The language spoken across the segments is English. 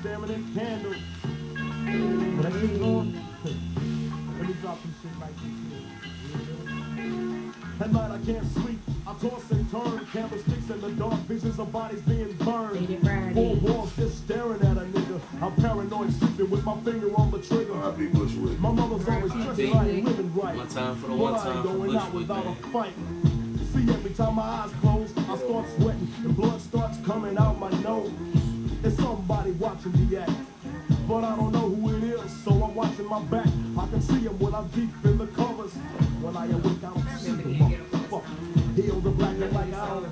staring at candles. When I keep going, let me drop some shit like this here. At night I can't sleep, I toss and turn, candlesticks in the dark, visions of bodies being burned. Four walls just staring at a nigga. I'm paranoid, sleeping with my finger on the trigger. My mother's always stressing I ain't living right. One time for the but one I time ain't for going out Bushwood, without man. a fight. See, every time my eyes close, I start sweating, and blood starts coming out my nose. There's somebody watching me act, but I don't know who it is, so I'm watching my back. I can see him when I'm deep in the covers. When I awake, I don't see the motherfucker. Heels are black and like I don't.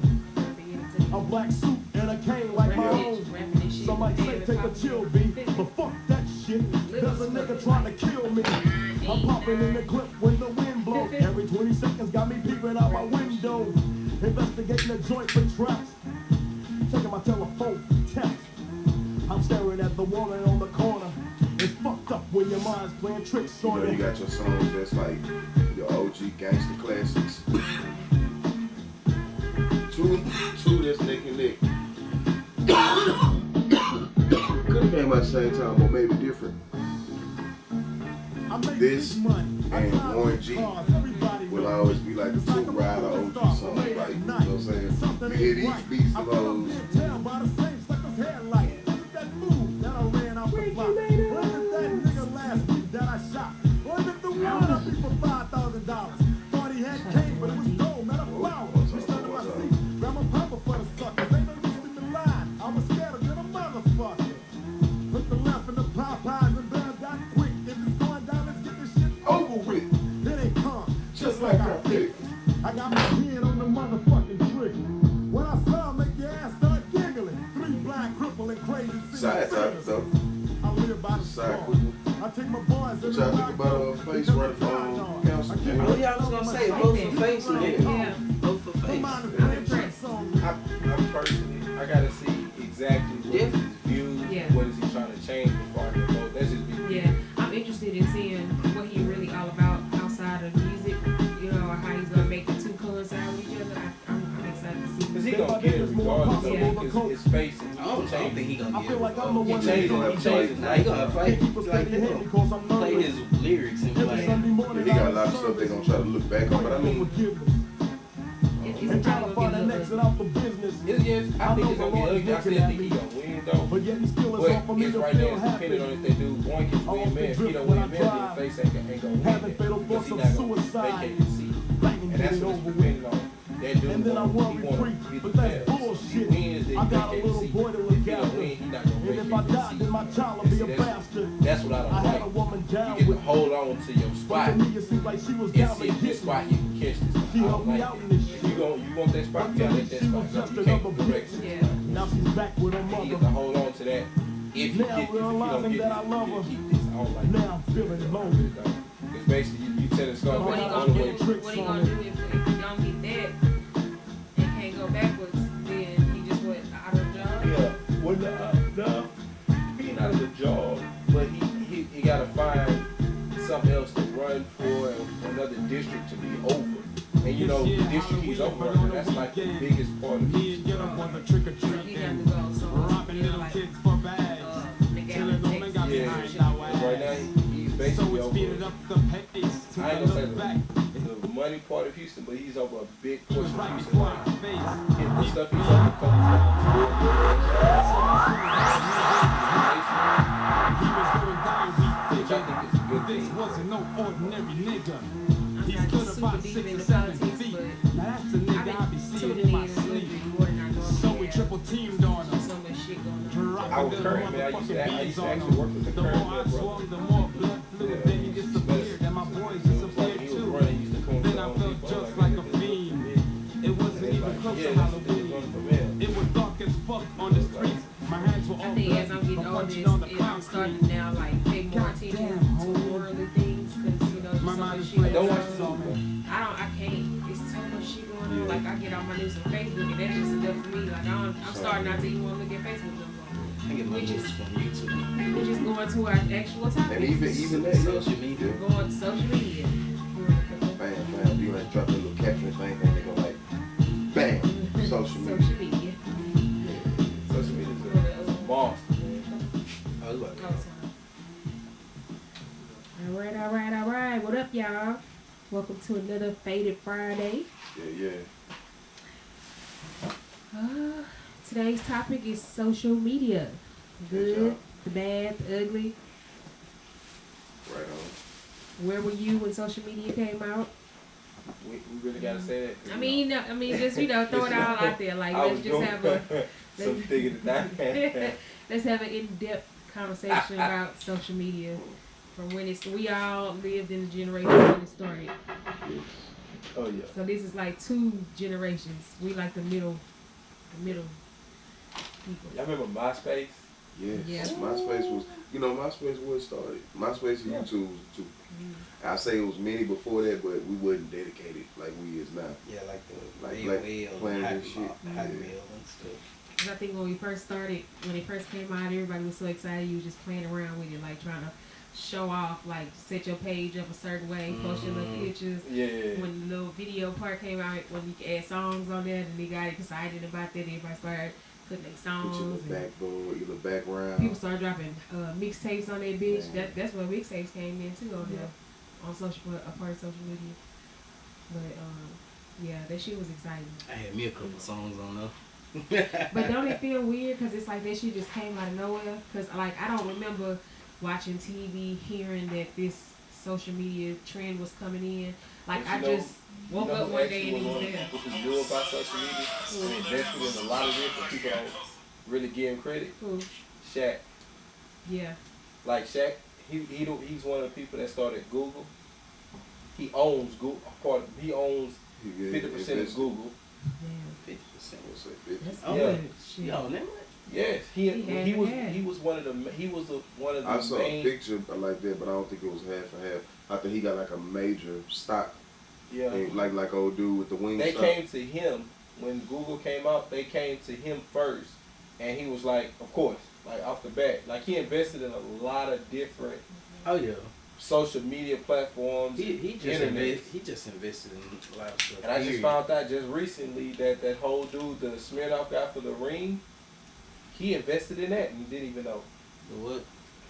A black suit and a cane like my own. Somebody say take a chill beat, but fuck that shit. There's a nigga trying to kill me. I'm popping in the clip when the wind blows. Every 20 seconds got me peeping out my window. Investigating the joint for traps. Checking my telephone for text. I'm staring at the woman on the corner. It's fucked up when your mind's playing tricks on you. You got your songs that's like your OG gangster classics. Two that's neck and neck. Could have came out the same time, or maybe different. This and Warren G will always be like the two rider OG songs, like, you know what I'm saying? You hear these beats of those. Like I picked. I got my hand on the motherfucking trigger. When I saw him, make your ass start giggling. Three blind, crippling, crazy side topic though. I live by the side. I take my boys and I think about face running from council. Oh yeah, I was gonna say vote for face, man. Yeah, vote for face. I'm personally, I gotta see exactly what his views, what is he trying to change before I can vote. That's just me. Yeah, I'm interested in seeing what he really all about outside of music. You know, how he's gonna make the two coincide with each other. I'm excited to see. Cause he gonna get it regardless of his face. And I don't think he gonna get it. He changes. Nah, he gonna fight. Like, play his lyrics and like. He got a lot of stuff they gonna try to look back on, but I mean. It's probably gonna be yes, I think it's gonna be ugly. I still think he gonna win though. But it's right there. It's dependent on if they do one can win, man. If he don't win, man, then face ain't gonna win. Because he's not gonna vacate the seat. And that's what's depending on. That dude, he wanna be the best. If he wins, then he vacate the seat. If he don't win, he not gonna vacate the seat. That's what I don't like. You get to hold on to your spot and see if this spot you can catch this. I don't like it. If you want that spot, you gotta let that spot go. You can't direct it. Now she's back with her You mother. get to hold on to that. If you don't get this, you get to keep this. I don't like Now I'm feeling lonely. It's basically you tell the scar What he gonna do if you don't get that and can't go backwards, then he just went out of the job? Yeah, well, no, he's not at the job, but he gotta find something else to run for and another district to be over. And you know, the district he's over, that's like the biggest part of it. So he got to go somewhere, like, yeah, right now he's basically over. I ain't gonna say the money part of Houston, but he's over a big portion of Houston. Like, the stuff he's over which I think is a good thing. This wasn't no ordinary nigga. I'm He's not stood super about deep 6 or into 7 politics, feet. but Now that's the nigga I be I've seeing been in tuning my in a little sleep. bit more than I normally So we have. triple teamed on him. So much shit going on. I was current, man. I used to actually work with the The current more I man, bro. swung, the more blood flew. Then he disappeared, and my boys disappeared He was too. running, he used to come Then I felt just like a fiend. It wasn't even close to Halloween. It was dark as fuck on the streets. My hands were I all think as I'm bloody, getting older, punching on the I'm starting to now like pay more attention to worldly things because you know My so mind much is shit. playing Don't watch tracks the on movie, me. I can't. It's so much shit going on. Like I get all my news on Facebook and that's just enough for me. Like I'm starting not to even want to look at Facebook no more. I get my news from YouTube. We're just going to our actual topics. And even that Social media. Going to social media. bam, you like drop a little caption thing and they go like, bam, social media. Social media. Social media is a monster, man. y'all? Welcome to another Fadded Friday. Yeah. Today's topic is social media. Good, the bad, the ugly. Right on. Where were you when social media came out? We really gotta say that. I mean, just throw it all out there. Like, let's just have some digging it let's have an in-depth conversation about social media from when we all lived in the generation when it started. Oh yeah. So this is like 2 generations. We like the middle people. Y'all remember MySpace? Yeah. MySpace was, MySpace was started. MySpace and YouTube was too. I say it was many before that, but we wasn't dedicated like we is now. Yeah, like the AOL, playing and shit. Hotmail and stuff. Cause I think when it first came out, everybody was so excited. You was just playing around with it, like trying to show off, like set your page up a certain way, post your little pictures. Yeah. When the little video part came out, when you could add songs on there, and they got excited about that. Everybody started putting their songs. Put your backboard, your background. People started dropping mixtapes on that bitch. That's where mixtapes came in too on there, on a part of social media. But that shit was exciting. I had me a couple songs on there. But don't it feel weird? Because it's like that shit just came out of nowhere. Because like I don't remember watching TV, hearing that this social media trend was coming in. Like I just woke up one day and it was there. What was new about social media? And invested in a lot of it, but people don't really give him credit. Who? Shaq. Yeah. Like Shaq, he's one of the people that started Google. He owns Google. He owns 50% of Google. Damn. 50%. That's Yeah. good. Shit. Yo, that much? Yes, he was one of the I saw a picture like that, but I don't think it was half and half. I think he got like a major stock. Yeah. Like old dude with the wings. They came to him when Google came out. They came to him first, and he was like, of course, like off the bat, like he invested in a lot of different. Oh yeah. Social media platforms. He just invested in a lot of stuff. And I just found out just recently that whole dude, the Smirnoff guy for the ring, he invested in that and he didn't even know. The what?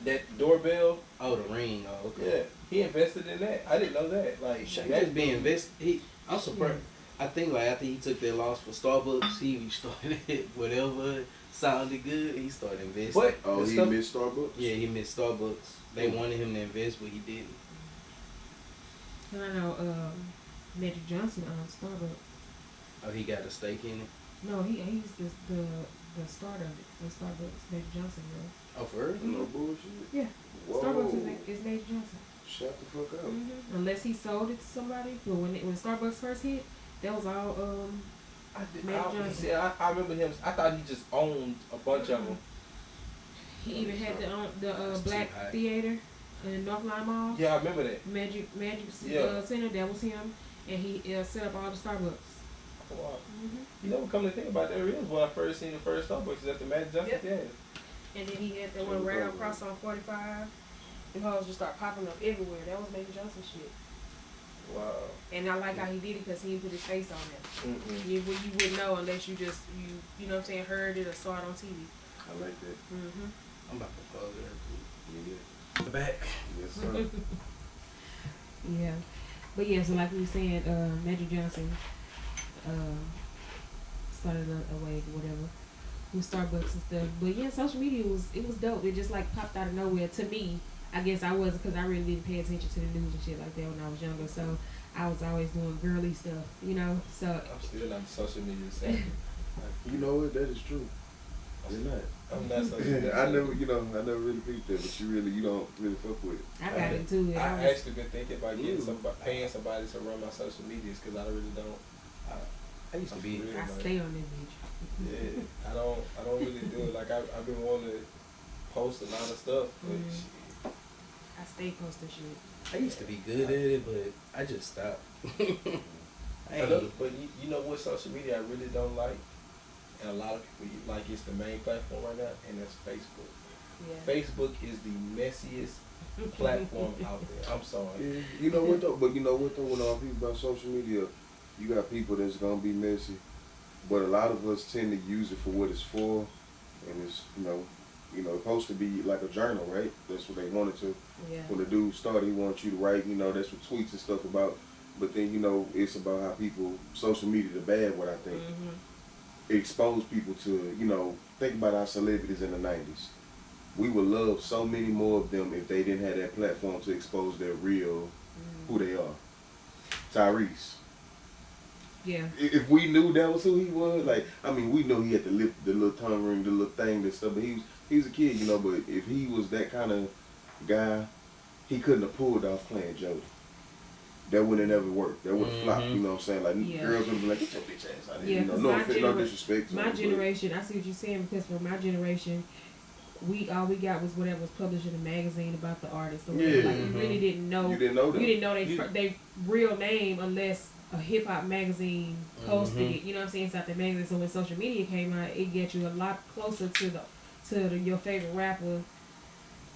That doorbell. Oh, the ring. Oh, okay. Yeah, he invested in that. I didn't know that. Like that's being invested. I'm surprised. I think like after he took that loss for Starbucks, he started whatever sounded good. He started investing. But he missed Starbucks. Yeah, he missed Starbucks. They wanted him to invest, but he didn't. And I know Magic Johnson owns Starbucks. Oh, he got a stake in it? No, he's the starter of it. The Starbucks, Magic Johnson was. Oh, for real? No bullshit. Yeah. Whoa. Starbucks is Magic Johnson. Shut the fuck up. Mm-hmm. Unless he sold it to somebody, but when Starbucks first hit, that was all Magic Johnson. See, I remember him. I thought he just owned a bunch of them. He even had the Black Theater in North Line Mall. Yeah, I remember that. Magic Center, that was him, and he set up all the Starbucks. Wow. You know, come to think about that, it was when I first seen the first Starbucks is at the Magic Johnson Theater. And then he had that one right across on 45. The hoes just start popping up everywhere. That was Magic Johnson shit. Wow. And I like how he did it because he didn't put his face on it. You wouldn't know unless you just you know what I'm saying, heard it or saw it on TV. I like that. I'm about to pause there. Yeah. Back. Yes, sir. Yeah. But yeah, so like we were saying, Magic Johnson started a wave or whatever with Starbucks and stuff. But yeah, social media was dope. It just like popped out of nowhere to me. I guess I wasn't, because I really didn't pay attention to the news and shit like that when I was younger. So I was always doing girly stuff, you know. So I'm still not social media savvy. You know what? That is true. You're not. I'm not social media I never really peeped that, but you don't really fuck with it. I got into it. I actually been thinking about paying somebody to run my social medias because I really don't. I used to be. I stay on this bitch. Yeah, I don't really do it. Like I've been wanting to post a lot of stuff, but I stay posting shit. I used to be good at it, but I just stopped. But you know what social media I really don't like, and a lot of people like, it's the main platform right now, and that's Facebook. Yeah. Facebook is the messiest platform out there. I'm sorry. Yeah, you know what though? But you know what though? When all people about social media, you got people that's gonna be messy, but a lot of us tend to use it for what it's for, and it's You know, it's supposed to be like a journal, right? That's what they wanted to. Yeah. When the dude started, he wanted you to write, you know, that's what tweets and stuff about. But then, you know, it's about how people, social media, the bad, what I think. It exposed people to, you know, think about our celebrities in the 90s. We would love so many more of them if they didn't have that platform to expose their real, who they are. Tyrese. Yeah. If we knew that was who he was, like, I mean, we know he had the lip, the little tongue ring, the little thing, and stuff, but he was a kid, you know, but if he was that kind of guy, he couldn't have pulled off playing Jody. That would have never worked. That would have flopped, you know what I'm saying? Like, girls would have been like, get your bitch ass out of here. Yeah, You know, no disrespect to my him, generation, I see what you're saying, because for my generation, all we got was whatever was published in the magazine about the artist. Or whatever. Like, you really didn't know. You didn't know them. You didn't know they real name unless a hip hop magazine posted it. You know what I'm saying? Inside the magazine. So when social media came out, it get you a lot closer to your favorite rapper,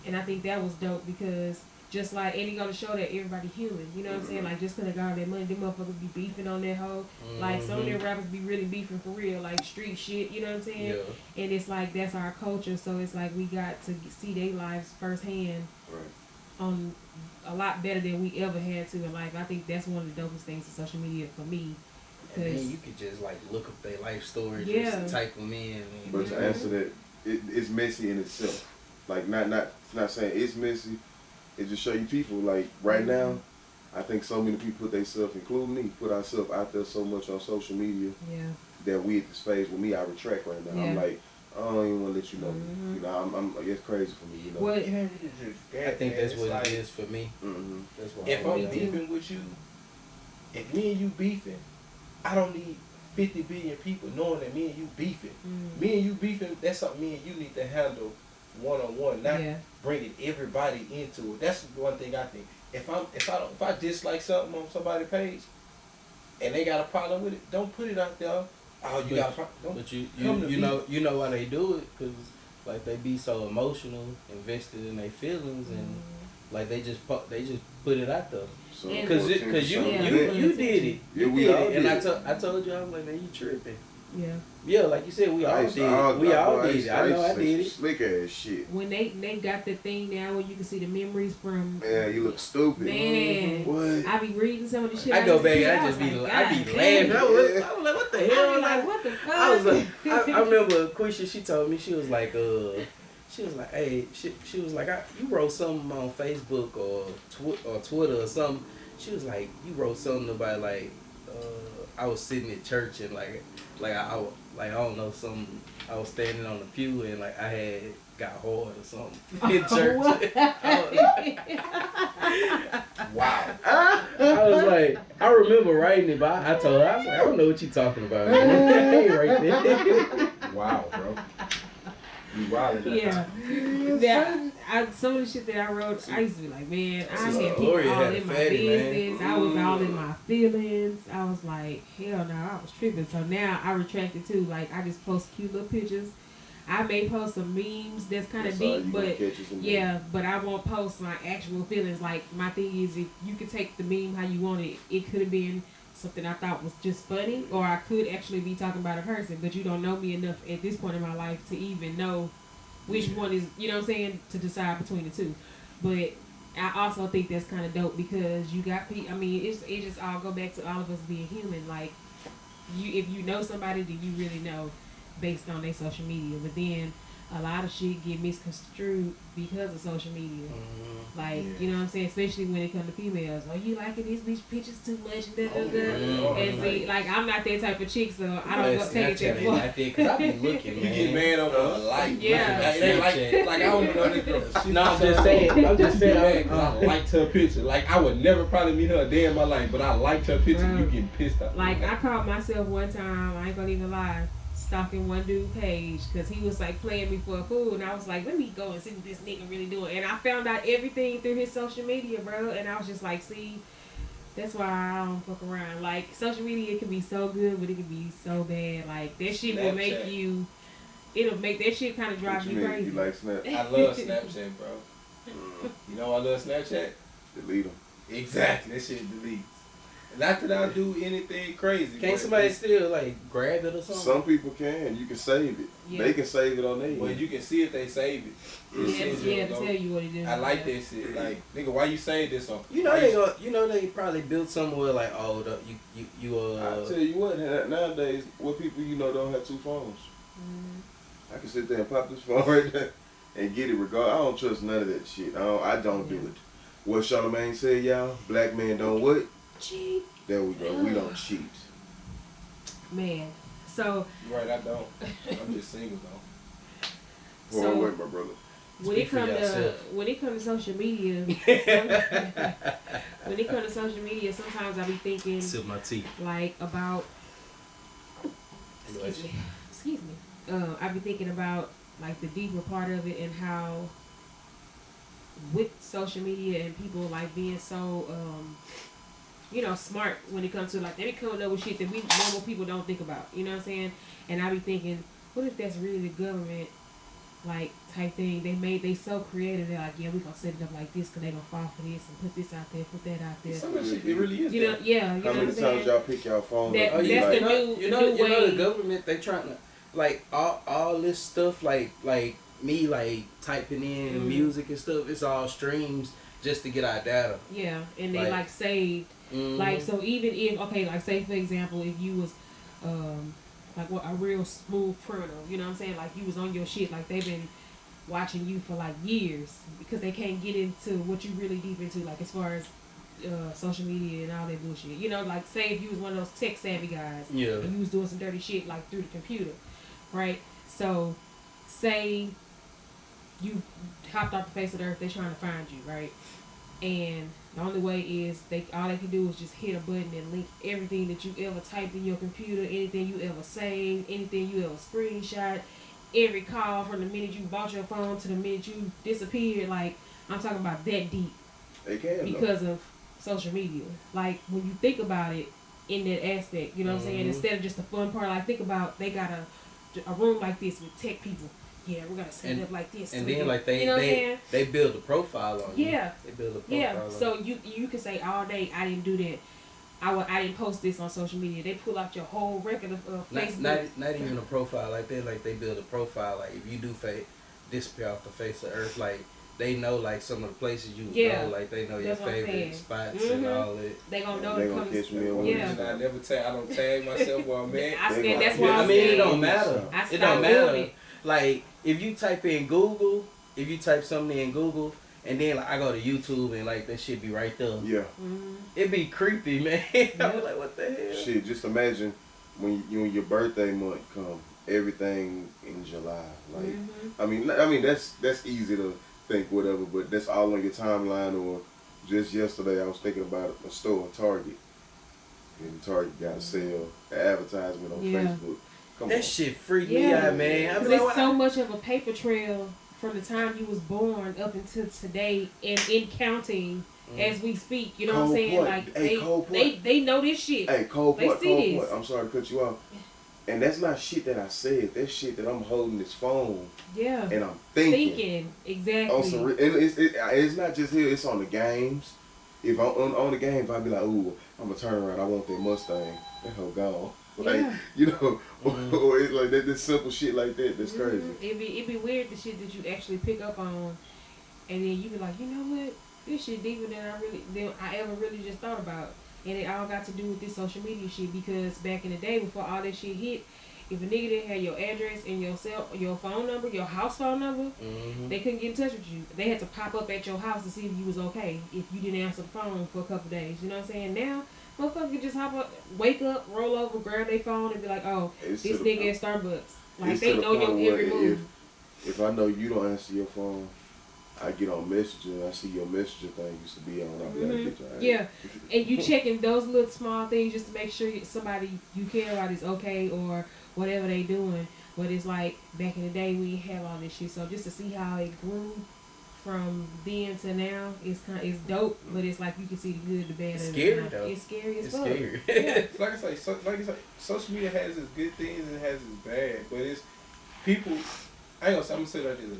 and I think that was dope because. Just like, and you gotta show that everybody human, you know what I'm saying? Like, just cause they got all that money, them motherfuckers be beefing on that hoe. Like, some of them rappers be really beefing for real, like street shit, you know what I'm saying? Yeah. And it's like, that's our culture, so it's like we got to see their lives firsthand on a lot better than we ever had to in life. I think that's one of the dopest things of social media for me. And then you could just like look up their life story, just type them in. But to answer that, it's messy in itself. Like, not saying it's messy. It just show you people, like, right now, I think so many people put themselves, including me, put ourselves out there so much on social media that we at this phase with me, I retract right now. I'm like, I don't even want to let you know. You know, it's crazy for me, you know. Well, I think that's what it is for me. That's what if I'm beefing with you, if me and you beefing, I don't need 50 billion people knowing that me and you beefing. Me and you beefing, that's something me and you need to handle one-on-one, not bringing everybody into it. That's one thing I think. If I dislike something on somebody's page and they got a problem with it, don't put it out there. Oh, you got a problem. But you know why they do it? Because like they be so emotional, invested in their feelings, and like they just put it out there. Because you did it. You did it. And I told you, I was like, man, you tripping. Yeah, like you said, we all did it. We all did it. I know I did it. Slick ass shit. When they got the thing now where you can see the memories from. Yeah, you look stupid. Man, what? I be reading some of the shit. I go back and I be laughing. I was like, what the hell? I be like, what the fuck? I was like, I remember Quisha, she told me, she was like, hey, she was like, you wrote something on Facebook or Twitter or something. She was like, you wrote something about like, I was sitting at church and like I don't know, I was standing on the pew and like I had got hard or something in church. Wow. I was like, I remember writing it, but I told her, I was like, I don't know what you talking about. Hey, right there. Wow, bro. You wildin'. Some of the shit that I wrote, I used to be like, man, I had people all in my business. I was all in my feelings. I was like, hell no, I was tripping. So now I retracted too. Like, I just post cute little pictures. I may post some memes that's kind of deep, but I won't post my actual feelings. Like, my thing is, if you could take the meme how you want it, it could have been something I thought was just funny, or I could actually be talking about a person, but you don't know me enough at this point in my life to even know which one is, you know what I'm saying, to decide between the two. But I also think that's kind of dope because you got people, I mean, it just all go back to all of us being human. Like, if you know somebody, then you really know based on their social media. But then a lot of shit get misconstrued because of social media. Like, you know what I'm saying? Especially when it comes to females. Oh, you liking these bitch pictures too much? And see, like, I'm not that type of chick, so I don't go take it that far. Because I be looking, man. You get mad on the like. Yeah. Like, I don't know this girl. No, I'm just saying. I liked her picture. Like, I would never probably meet her a day in my life, but I liked her picture. You getting pissed off. Like, I caught myself one time, I ain't gonna even lie, stalking one dude page because he was like playing me for a fool, and I was like, let me go and see what this nigga really doing. And I found out everything through his social media, bro, and I was just like, see, that's why I don't fuck around. Like, social media can be so good, but it can be so bad. Like, that shit will make you, it'll make that shit kind of drive you crazy. You like Snap? I love Snapchat, bro. You know I love Snapchat? Delete them. Exactly. That shit deletes. Not that I do anything crazy. Can't somebody still like grab it or something? Some people can. You can save it. Yeah. They can save it on their Well, end. you can see if they save it. Yeah, to tell you what it is. I like that shit. Like, nigga, why you save this on? You know they probably built somewhere like I tell you what, nowadays, what people don't have two phones. I can sit there and pop this phone right there and get it regardless. I don't trust none of that shit. I don't do it. What Charlamagne said, y'all, black men don't what? Cheat. There we go. We don't cheat. Man, so. You're right, I don't. I'm just single though. Hold So- on, wait, my brother. When it comes to social media, sometimes I be thinking Sip my tea. like about. Excuse me. I be thinking about like the deeper part of it and how with social media and people like being so smart when it comes to like they be coming up with shit that we normal people don't think about. You know what I'm saying? And I be thinking, what if that's really the government? Like type thing, they so creative. They're like, yeah, we gonna set it up like this because they gonna fall for this and put this out there, put that out there. Some of that shit, it really is. You know, yeah. You How know many what I'm times saying? y'all pick y'all phone That- up? that's Like, the new the way. government they trying to like all this stuff like me like typing in music and stuff. It's all streams just to get our data. Yeah, and they like saved. Like so, even if like say for example, if you was like a real smooth criminal, you know what I'm saying? Like you was on your shit, like they've been watching you for like years because they can't get into what you really deep into, like as far as social media and all that bullshit. You know, like say if you was one of those tech savvy guys, and you was doing some dirty shit like through the computer, right? So, say you hopped off the face of the earth, they trying to find you, right? And the only way is all they can do is just hit a button and link everything that you ever typed in your computer, anything you ever saved, anything you ever screenshot, every call from the minute you bought your phone to the minute you disappeared. Like I'm talking about that deep. They can because of social media. Like when you think about it in that aspect, you know what I'm saying? Instead of just the fun part, like think about they got a room like this with tech people. Yeah, we're gonna set it up like this. And so then we, like they build a profile on you. Yeah. They build a profile Yeah. on So you. you can say all day I didn't do that. I didn't post this on social media. They pull out your whole record of Facebook. Not even a profile like that. Like they build a profile. Like if you do disappear off the face of earth, like they know like some of the places you go. Like they know your That's what I'm saying. favorite spots and all that. They gonna know They to gonna come. catch me on Yeah. I don't tag myself while I'm mad. I They said gonna- that's why I I mean, it said don't matter. I It don't stopped matter. doing it. Like if you type in Google, if you type something in Google, and then like I go to YouTube and like that shit be right there. Yeah. It be creepy, man. I was like, what the hell? Shit, just imagine when your birthday month come, everything in July. Like, I mean that's easy to think whatever, but that's all on your timeline. Or just yesterday, I was thinking about a store, Target, and Target got a sale, an advertisement on Facebook. Come That on. shit freaked me out, man. I was There's like, so much of a paper trail from the time you was born up until today and in counting as we speak. You know what I'm saying? Cold Like point. they know this shit. Hey, cold They point. see this. I'm sorry to cut you off. And that's not shit that I said. That's shit that I'm holding this phone Yeah. and I'm thinking. Exactly. On some, and it's not just here. It's on the games. If I'm on the games, I'll be like, ooh, I'm gonna turn around. I want that Mustang. That hoe gone. Like, or it's like that simple shit like that. That's crazy. It'd be weird the shit that you actually pick up on, and then you be like, you know what? This shit deeper than I ever really just thought about. And it all got to do with this social media shit because back in the day before all that shit hit, if a nigga didn't have your address and your phone number, your house phone number, they couldn't get in touch with you. They had to pop up at your house to see if you was okay if you didn't answer the phone for a couple days. You know what I'm saying? Now, motherfuckers can just hop up, wake up, roll over, grab their phone and be like, oh, this nigga at Starbucks. Like they know your every move. If I know you don't answer your phone, I get on Messenger and I see your Messenger thing used to be on. I'll be like, bitch, all right. Yeah, and you checking those little small things just to make sure somebody you care about is okay or whatever they doing. But it's like back in the day we didn't have all this shit. So just to see how it grew from then to now, it's dope. But it's like you can see the good, the bad, It's and scary the though. It's scary as It's fuck. scary. Yeah. Like I say, social media has its good things and it has its bad, but it's people I ain't gonna say that either.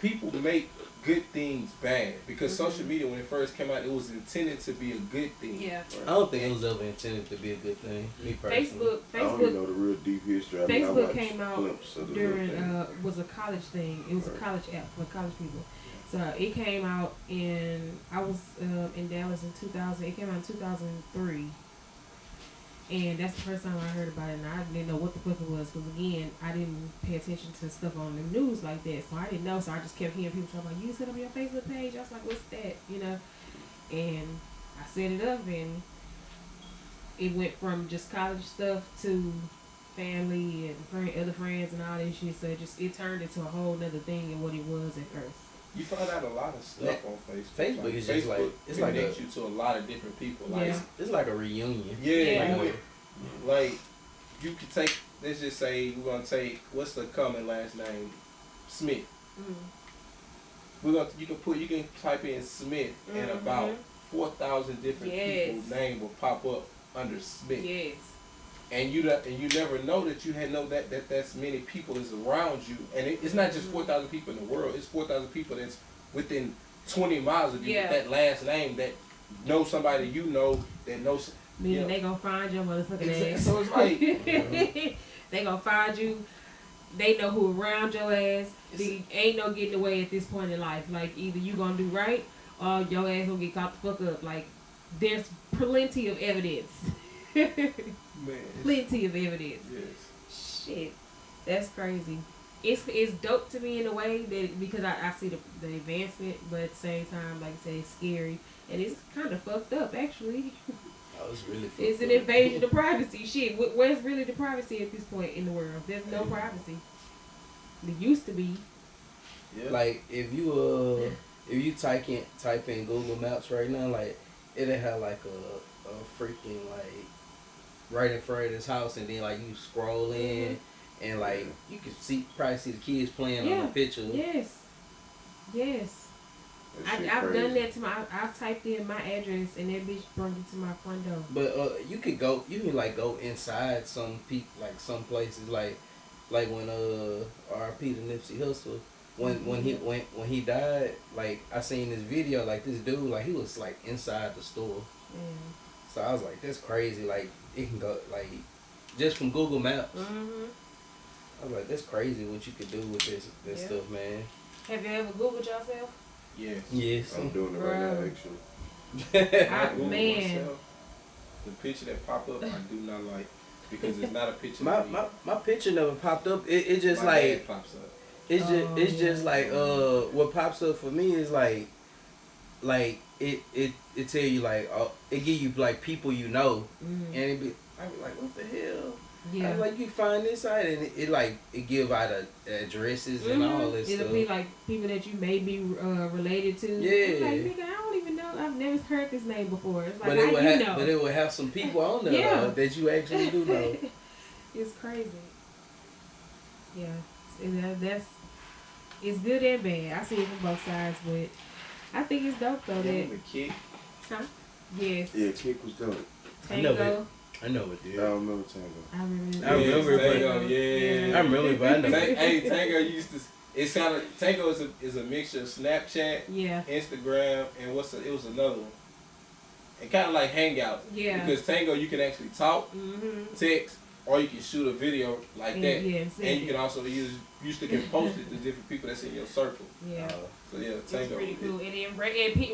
People make good things bad because social media, when it first came out, it was intended to be a good thing. Yeah. I don't think it was ever intended to be a good thing. Me personally. I don't even know the real deep history. I mean, Facebook I came out during was a college thing. It was a college app for college people. So it came out I was in Dallas in 2000. It came out in 2003. And that's the first time I heard about it, and I didn't know what the fuck it was, because again, I didn't pay attention to stuff on the news like that, so I didn't know, so I just kept hearing people talking about, you set up your Facebook page? I was like, what's that, you know? And I set it up, and it went from just college stuff to family and other friends and all that shit, so it turned into a whole nother thing than what it was at first. You find out a lot of stuff on Facebook. Facebook like, is just like it's like connects you to a lot of different people. Like it's like a reunion. Yeah. Like you could take. Let's just say we're gonna take what's the common last name, Smith. You can type in Smith and about 4,000 different people's name will pop up under Smith. Yes. And you never know that you had that's many people is around you, and it's not just 4,000 people in the world. It's 4,000 people that's within 20 miles of you with that last name that know somebody you know that knows. Meaning they gonna find your motherfucking ass. So it's like they gonna find you. They know who around your ass. Ain't no getting away at this point in life. Like either you gonna do right or your ass gonna get caught the fuck up. Like there's plenty of evidence. Man, plenty of evidence. Yes. Shit, that's crazy. It's dope to me in a way that because I see the advancement, but at the same time, like I say, it's scary and it's kind of fucked up actually. Oh, it's really fucked It's an invasion of privacy. Shit, where's really the privacy at this point in the world? There's no privacy. There used to be. Yeah. Like if you type in Google Maps right now, like it'll have like a freaking like right in front of this house, and then like you scroll in, and like you can probably see the kids playing on the picture. Yes. I've done that to I've typed in my address and that bitch brought it to my front door. But you can like go inside some some places like when R.P. to Nipsey Hussle when he died, like I seen this video, like this dude, like he was like inside the store. So I was like, that's crazy. Like it can go like just from Google Maps. I was like, that's crazy what you could do with this stuff, man. Have you ever Googled yourself? Yes. I'm doing it right now, actually. Man. The picture that pop up, I do not like because it's not a picture. My picture never popped up. It just my like pops up. It's just like what pops up for me is like it tell you like it give you like people you know, and I be like, what the hell? Yeah. I'm like, you find this site and it give out addresses and all this stuff. It'll be like people that you may be related to. Yeah. Like, nigga, I don't even know. I've never heard this name before. It's like, but it will have some people on there that you actually do know. It's crazy. Yeah. It's good and bad. I see it from both sides, but I think it's dope though. The Kick. Huh? Yes. Yeah, Kick was dope. Tango. I know it did. I don't remember Tango. I remember Tango. Yeah. I remember, but I know. Hey, Tango used to. It's kind of Tango is a mixture of Snapchat, Instagram, and it was another one. And kind of like Hangouts. Yeah. Because Tango you can actually talk, text, or you can shoot a video like that. And you can also you can post it to different people that's in your circle. Yeah. So yeah, Tango. It's pretty cool. And then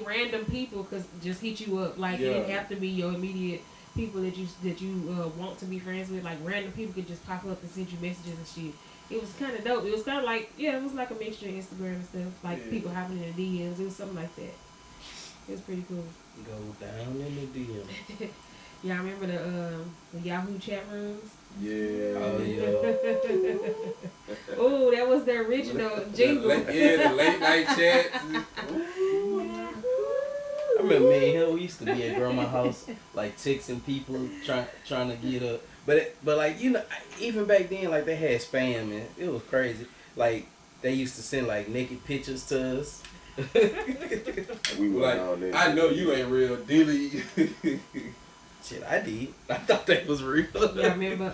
random people cause just hit you up. Like it didn't have to be your immediate people that you want to be friends with. Like random people could just pop up and send you messages and shit. It was kind of dope. It was kind of like it was like a mixture of Instagram and stuff. Like people hopping in the DMs. It was something like that. It was pretty cool. Go down in the DM. Yeah, I remember the Yahoo chat rooms. Yeah. Oh yeah. Oh, that was the original jingle. The late night chat. I remember me and him, we used to be at grandma's house, like texting people, trying to get up. But like, you know, even back then, like they had spam and it was crazy. Like they used to send like naked pictures to us. We were like, all there. I know you ain't real, Dilly. Shit, I did. I thought that was real. Yeah, I remember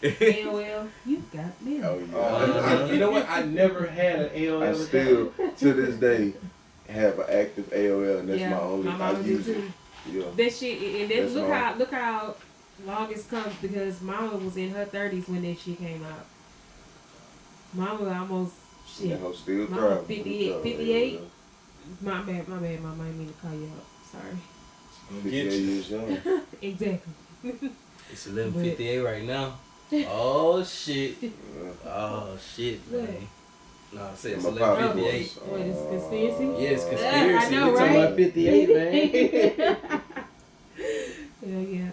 AOL. You got me. Oh yeah. You know what? I never had an AOL I account. still to this day have an active AOL, and that's my only. My I mama use did it. too. Yeah. That shit, and then That's look how long it's come, because Mama was in her 30s when that shit came out. Mama almost shit. That hoe still Mama thriving. 58. My bad, Mama. I didn't mean to call you out. Sorry. 58 years young. Exactly. It's 11:58 right now. Oh shit. Yeah. Oh shit, What? man. No, I said it's My pops 11:58. What is conspiracy? Yes, conspiracy. I know, We talking right? about 58, man. Hell yeah.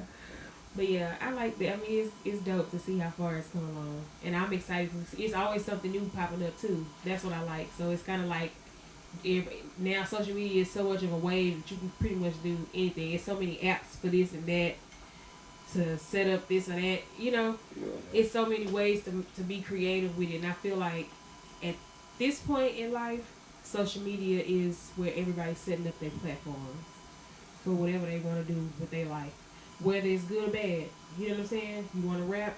But yeah, I like that. I mean, it's dope to see how far it's come along, and I'm excited. It's always something new popping up too. That's what I like. So it's kind of like now social media is so much of a wave that you can pretty much do anything. It's so many apps for this and that to set up this and that. You know, it's so many ways to be creative with it. And I feel like at this point in life, social media is where everybody's setting up their platforms for whatever they want to do with their life. Whether it's good or bad, you know what I'm saying? You want to rap,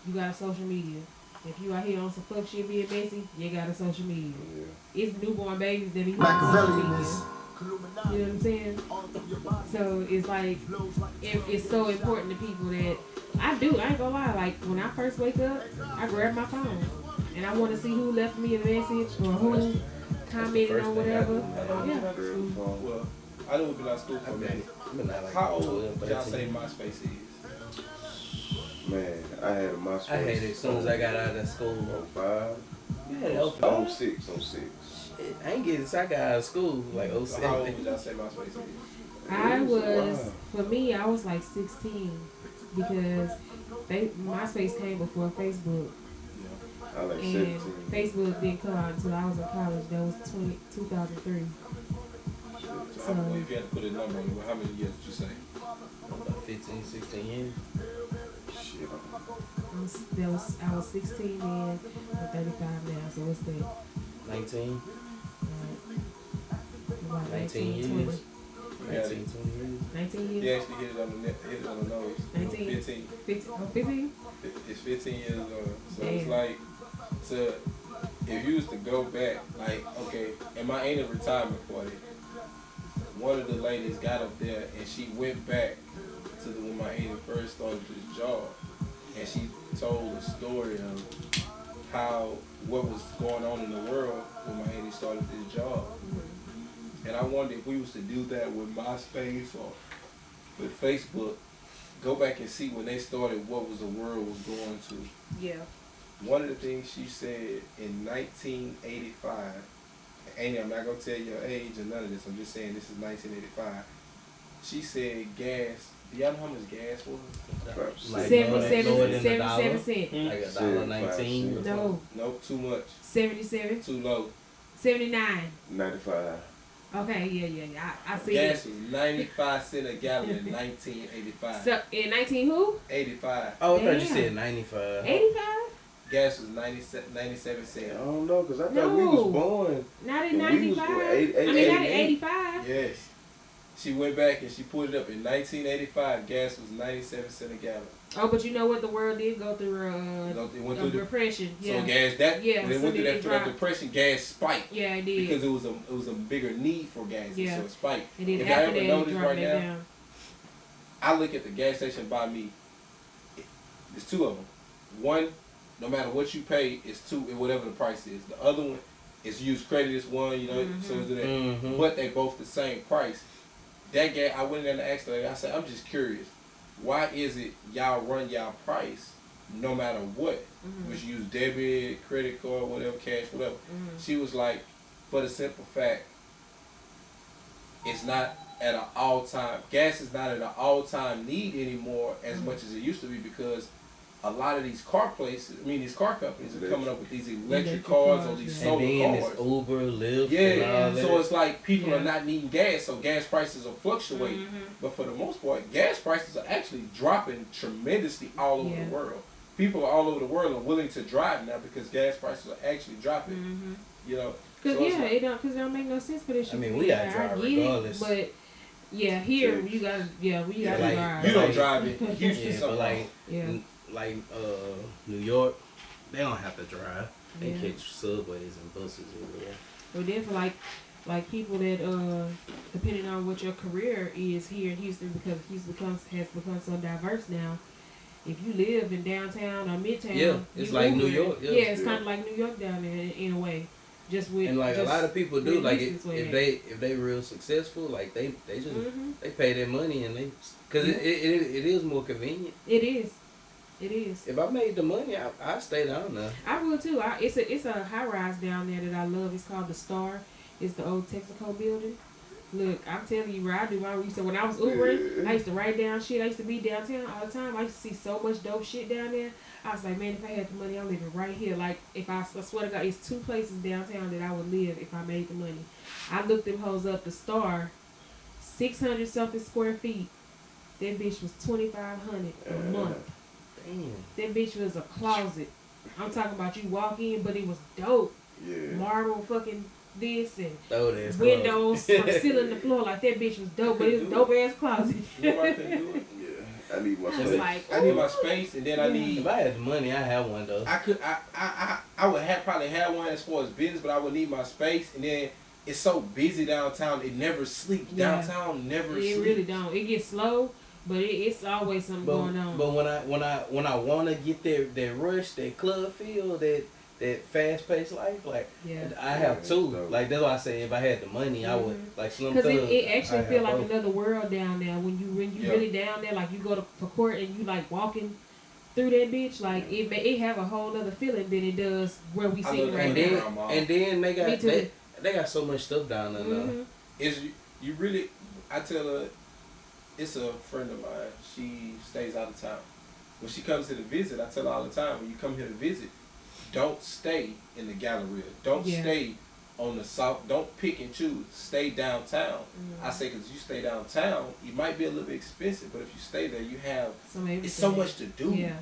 you got a social media. If you out here on some fuck shit being messy, you got a social media. Yeah. It's newborn babies that be on social media. You know what I'm saying? So it's like, it's so important to people that I ain't gonna lie, like when I first wake up, I grab my phone and I want to see who left me a message or who commented on whatever. Yeah. Well, I know we've been out of school for a minute. How old y'all say MySpace is? Man, I had a MySpace. I had it as soon as I got out of school. 05. Yeah, 06. Shit, I ain't getting I got out of school like So how old 07. would y'all say MySpace is? I was, for me, I was like 16 because MySpace came before Facebook. I like And 17. Facebook didn't come out until I was in college. That was 2003. So if you had to put a number on it, how many years did you say? About 15, 16 years. Shit. I was 16 then, I'm 35 now, so what's that? 19. About 19 years. 20. 19, 20 years. 19 You years? actually hit it on the nose. 19. 15. 15? Oh, 15? It's 15 years old. So Damn. it's like, if you was to go back, like, okay, in my ain't a retirement party, one of the ladies got up there and she went back to when my aunt first started this job, and she told a story of what was going on in the world when my aunt started this job. And I wonder if we was to do that with MySpace or with Facebook, go back and see when they started what was the world was going to. Yeah. One of the things she said in 1985, Amy, I'm not going to tell you your age or none of this, I'm just saying this is 1985. She said gas, do y'all know how much gas was? Like 77 cents. Like $1.19. No. Nope, too much. 77. Too low. 79. 95. Okay, yeah. I see Gas it. was 95 cents a gallon in 1985. So, in 19 who? 85. Oh, I thought you Damn. said 95. 85? Gas was 97 cents. I don't know, because I thought No. we was born. Not in when we was 95. born, I mean, not in 88. 85. Yes. She went back and she put it up in 1985. Gas was 97 cents a gallon. Oh, but you know what? The world did go through It went a through the, depression. Yeah. so gas Yeah, when it so went through then that, it for that dropped. depression, gas spiked Yeah, it did. because it was a bigger need for gas, Yeah. so it spiked. And then If I after ever that, it notice dropped right back now, down. I look at the gas station by me. There's two of them. One, no matter what you pay, it's two, whatever the price is. The other one is use credit is one, you know, so is that. Mm-hmm. But they both the same price. That gas, I went in there and asked her. I said, I'm just curious. Why is it y'all run y'all price no matter what? Mm-hmm. Which you use debit, credit card, whatever, cash, whatever. Mm-hmm. She was like, for the simple fact, it's not at an all-time, gas is not at an all-time need anymore as much as it used to be, because a lot of these car places, these car companies are coming up with these electric cars or these yeah. solar And then cars. it's Uber, Lyft, and Yeah, all that. so it's like people Yeah. are not needing gas, so gas prices will fluctuate. Mm-hmm. But for the most part, gas prices are actually dropping tremendously all over Yeah. the world. People all over the world are willing to drive now because gas prices are actually dropping. Mm-hmm. You know, Cause so it's like- it don't make no sense for this shit. I mean, we gotta drive I get regardless. it, Yeah, here Texas. you gotta we Yeah, gotta like, drive. You don't Like- drive in Houston, Yeah, but something like New York, they don't have to drive. They Yeah. catch subways and buses everywhere. But then for like people that depending on what your career is here in Houston, because Houston has become so diverse now. If you live in downtown or midtown, Yeah, it's you like New Uber. York, yeah. it's Yeah. kind of like New York down there in a way. Just with And like a just lot of people do, with like Houston's way. if they real successful, like they just Mhm. they pay their money and they, cause Yeah. it is more convenient. It is. It is. If I made the money, I stay down there. I will too. It's a high rise down there that I love. It's called the Star. It's the old Texaco building. Look, I'm telling you, where I do my research. When I was Ubering, I used to write down shit. I used to be downtown all the time. I used to see so much dope shit down there. I was like, man, if I had the money, I'd live right here. Like, if I swear to God, it's 2 places downtown that I would live if I made the money. I looked them hoes up. The Star, 600 something square feet. That bitch was $2,500 a month. Damn. That bitch was a closet. I'm talking about you walk in, but it was dope. Yeah. Marble fucking this and Throw that windows from ceiling to floor. Like that bitch was dope, but it was dope ass closet. You know why I couldn't do it? Yeah. I need my It's It's space. like, I need my space, and then I need. If I had the money, I have one though. I would have probably have one as far as business, but I would need my space, and then it's so busy downtown. It never sleeps. Yeah. Downtown never it sleeps. really don't. It gets slow, but it's always something going on. But when I want to get that rush, that club feel, that fast paced life, like yeah. I have Yeah, two. dope. Like that's why I say if I had the money, I would like Slim Because Thug. it actually I feel have like both. another world down there when you Yeah. really down there. Like you go to for court and you like walking through that bitch. Like it have a whole other feeling than it does where we I sitting love right that. now. And then they Me got too. they got so much stuff down there. Now. Mhm. Is you really? I tell her, it's a friend of mine. She stays out of town. When she comes to the visit, I tell her all the time, when you come here to visit, don't stay in the Galleria. Don't Yeah. stay on the south. Don't pick and choose. Stay downtown. I say, because you stay downtown, it might be a little bit expensive, but if you stay there, you have it's so much to do. Yeah.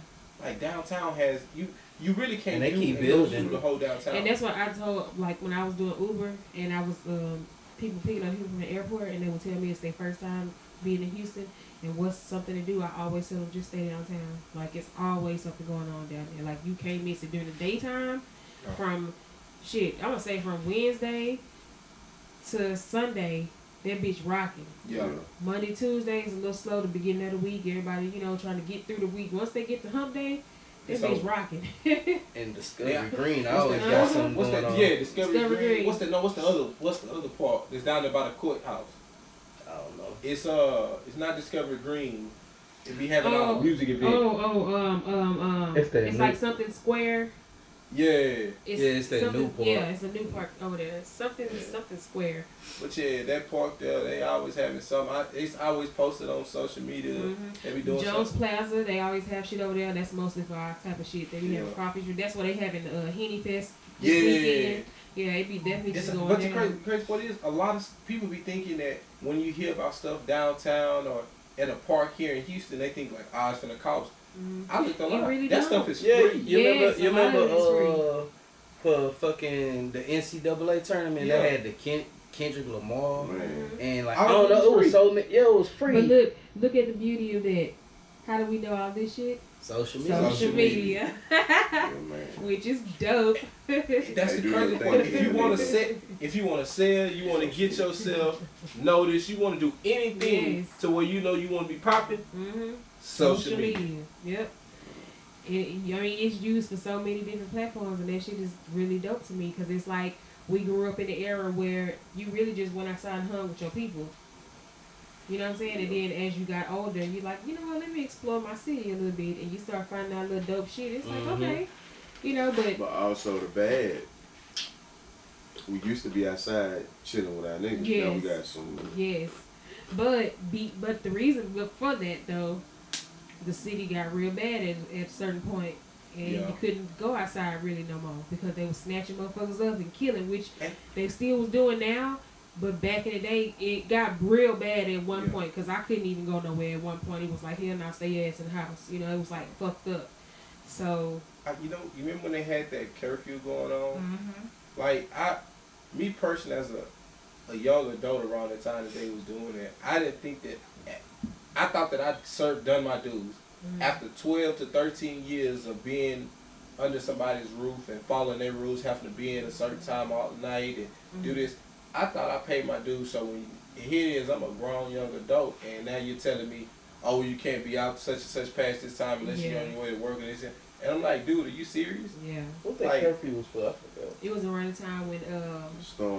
Like downtown has you really can't And they do keep and go building. through the whole downtown. And that's what I told, like, when I was doing Uber and I was people picking up people from the airport and they would tell me it's their first time being in Houston and what's something to do, I always tell them just stay downtown. Like, it's always something going on down there. Like, you can't miss it during the daytime from, I'm going to say from Wednesday to Sunday, that bitch rocking. yeah. Monday, Tuesday is a little slow, the beginning of the week. Everybody, trying to get through the week. Once they get to hump day, that It's bitch over. rocking. And Discovery Yeah. Green, I What's always that- got something What's going that? on. Yeah, Discovery Discovery Green. Green. What's the other part that's down there by the courthouse? I don't know. It's not Discovery Green. It be having all the music events. It's like something square. Yeah, It's that something- new park. Yeah, it's a new park over there. It's something square. but yeah, that park there, they always having something. It's always posted on social media. Mhm. They be doing Jones something. Plaza, they always have shit over there. That's mostly for our type of shit. They be having Yeah. crawfish. That's what they having Henny Fest Yeah. this weekend. Yeah, it be definitely It's just a, going but the down. crazy part is, a lot of people be thinking that when you hear about stuff downtown or at a park here in Houston, they think like, it's finna cost. Mhm. I looked a It lot. really That don't. stuff is Yeah, free. you Yes, remember? a lot of it is For fucking the NCAA tournament, Yeah. they had the Kendrick Lamar, Man. and like All I don't of know, it it was was so many. Yeah, it was free. But look at the beauty of that. How do we know all this shit? Social media. Social media, Yeah, man. which is dope. That's They the do crazy everything part. they If you do. want to sell, you want to get yourself noticed, you want to do anything Yes. to where you know you want to be popping. Mhm. Social media. Yep. It's used for so many different platforms, and that shit is really dope to me because it's like we grew up in the era where you really just went outside and hung with your people. You know what I'm saying? And then as you got older, you're like, you know what? Let me explore my city a little bit, and you start finding out little dope shit. It's like, okay, but But also the bad. We used to be outside chilling with our niggas. Now we Yes. got some. yes, but the reason for that though, the city got real bad at a certain point, and Yeah. you couldn't go outside really no more because they was snatching motherfuckers up and killing, which And- they still was doing now. But back in the day, it got real bad at one Yeah. point because I couldn't even go nowhere at one point. It was like, hell, now stay your ass in the house. It was like fucked up. So, You remember when they had that curfew going on? mhm. Like me personally, as a a young adult around the time that they was doing that, I didn't think that. I thought that I'd done my dues. After 12 to 13 years of being under somebody's roof and following their rules, having to be in a certain time all night and do this, I thought I paid my dues. So when here it is, I'm a grown young adult, and now you're telling me, oh, you can't be out such and such past this time unless you're on your way to work and this. And I'm like, dude, are you serious? Yeah. What that curfew was for? I forgot. It was around the time when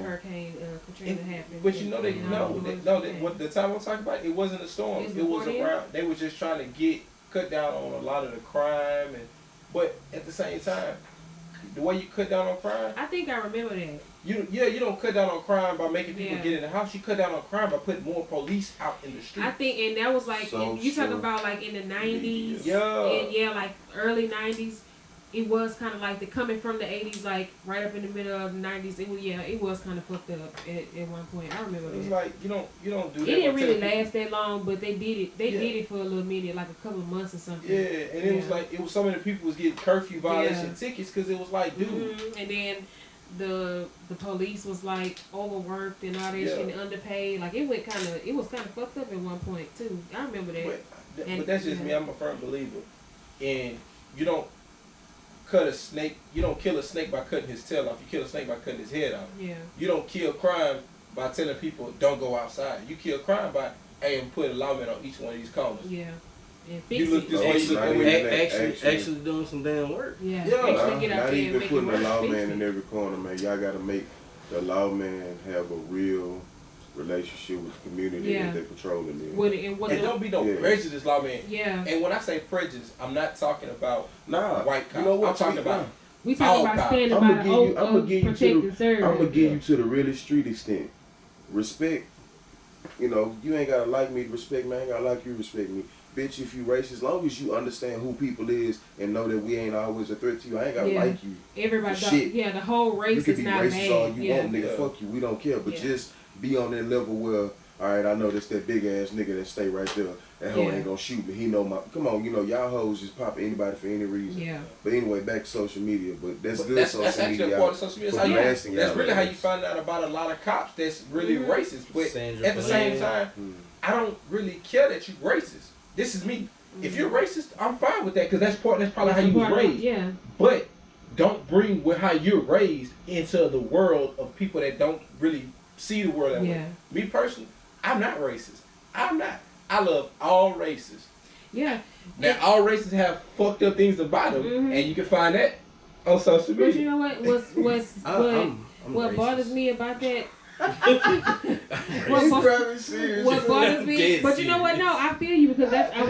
Hurricane Katrina happened. But you know what the time I'm talking about, it wasn't a storm. It was around. They were just trying to cut down on a lot of the crime, but at the same time, the way you cut down on crime. I think I remember that. You don't cut down on crime by making people get in the house. You cut down on crime by putting more police out in the street. I think, and that was like, you talking about like in the 90s. And like early 90s. It was kind of like coming from the 80s, like right up in the middle of the 90s. It was kind of fucked up at one point. I remember that. It's like you don't do that. It didn't really last that long, but they did it. They did it for a little minute, like a couple of months or something. Yeah, and it was like so many people was getting curfew violation tickets because it was like, dude. And then the police was like overworked and all that shit and underpaid. Like it was kind of fucked up at one point too. I remember that. But that's just me. I'm a firm believer, and you don't cut a snake. You don't kill a snake by cutting his tail off. You kill a snake by cutting his head off. Yeah. You don't kill crime by telling people don't go outside. You kill crime by putting a lawman on each one of these corners. Yeah. You look this way, you look that actually doing some damn work. Yeah. Actually get out there even putting a lawman in every corner, man. Y'all got to make the lawman have a real relationship with the community that they're patrolling in. And don't be no prejudice lawman. Yeah. And when I say prejudice, I'm not talking about white cops. You know what? I'm talking about. We talking about standing by the oath of protecting service. I'm gonna give you to the realest street extent. Respect. You know, you ain't gotta like me to respect me. I ain't gotta like you to respect me. Bitch, if you racist, as long as you understand who people is and know that we ain't always a threat to you, I ain't gotta like you. Everybody, shit. The whole race is not bad. You can be racist all you want, nigga. Fuck you. We don't care. But just be on that level where, all right, I know that's that big ass nigga that stay right there. That hoe ain't gonna shoot me. He know my. Come on, you know y'all hoes just pop anybody for any reason. Yeah. But anyway, back to social media. But that's good. That's actually a part of social media. That's really how you find out about a lot of cops that's really racist. But at the same time, I don't really care that you racist. This is me. If you're racist, I'm fine with that because that's probably how you was raised. Yeah. But don't bring how you're raised into the world of people that don't really see the world that way. Me personally, I'm not racist. I'm not. I love all races. Yeah. Now all races have fucked up things about them, and you can find that on social media. But you know what bothers me about that? What bothers me? But you know what? No, I feel you because that's I'm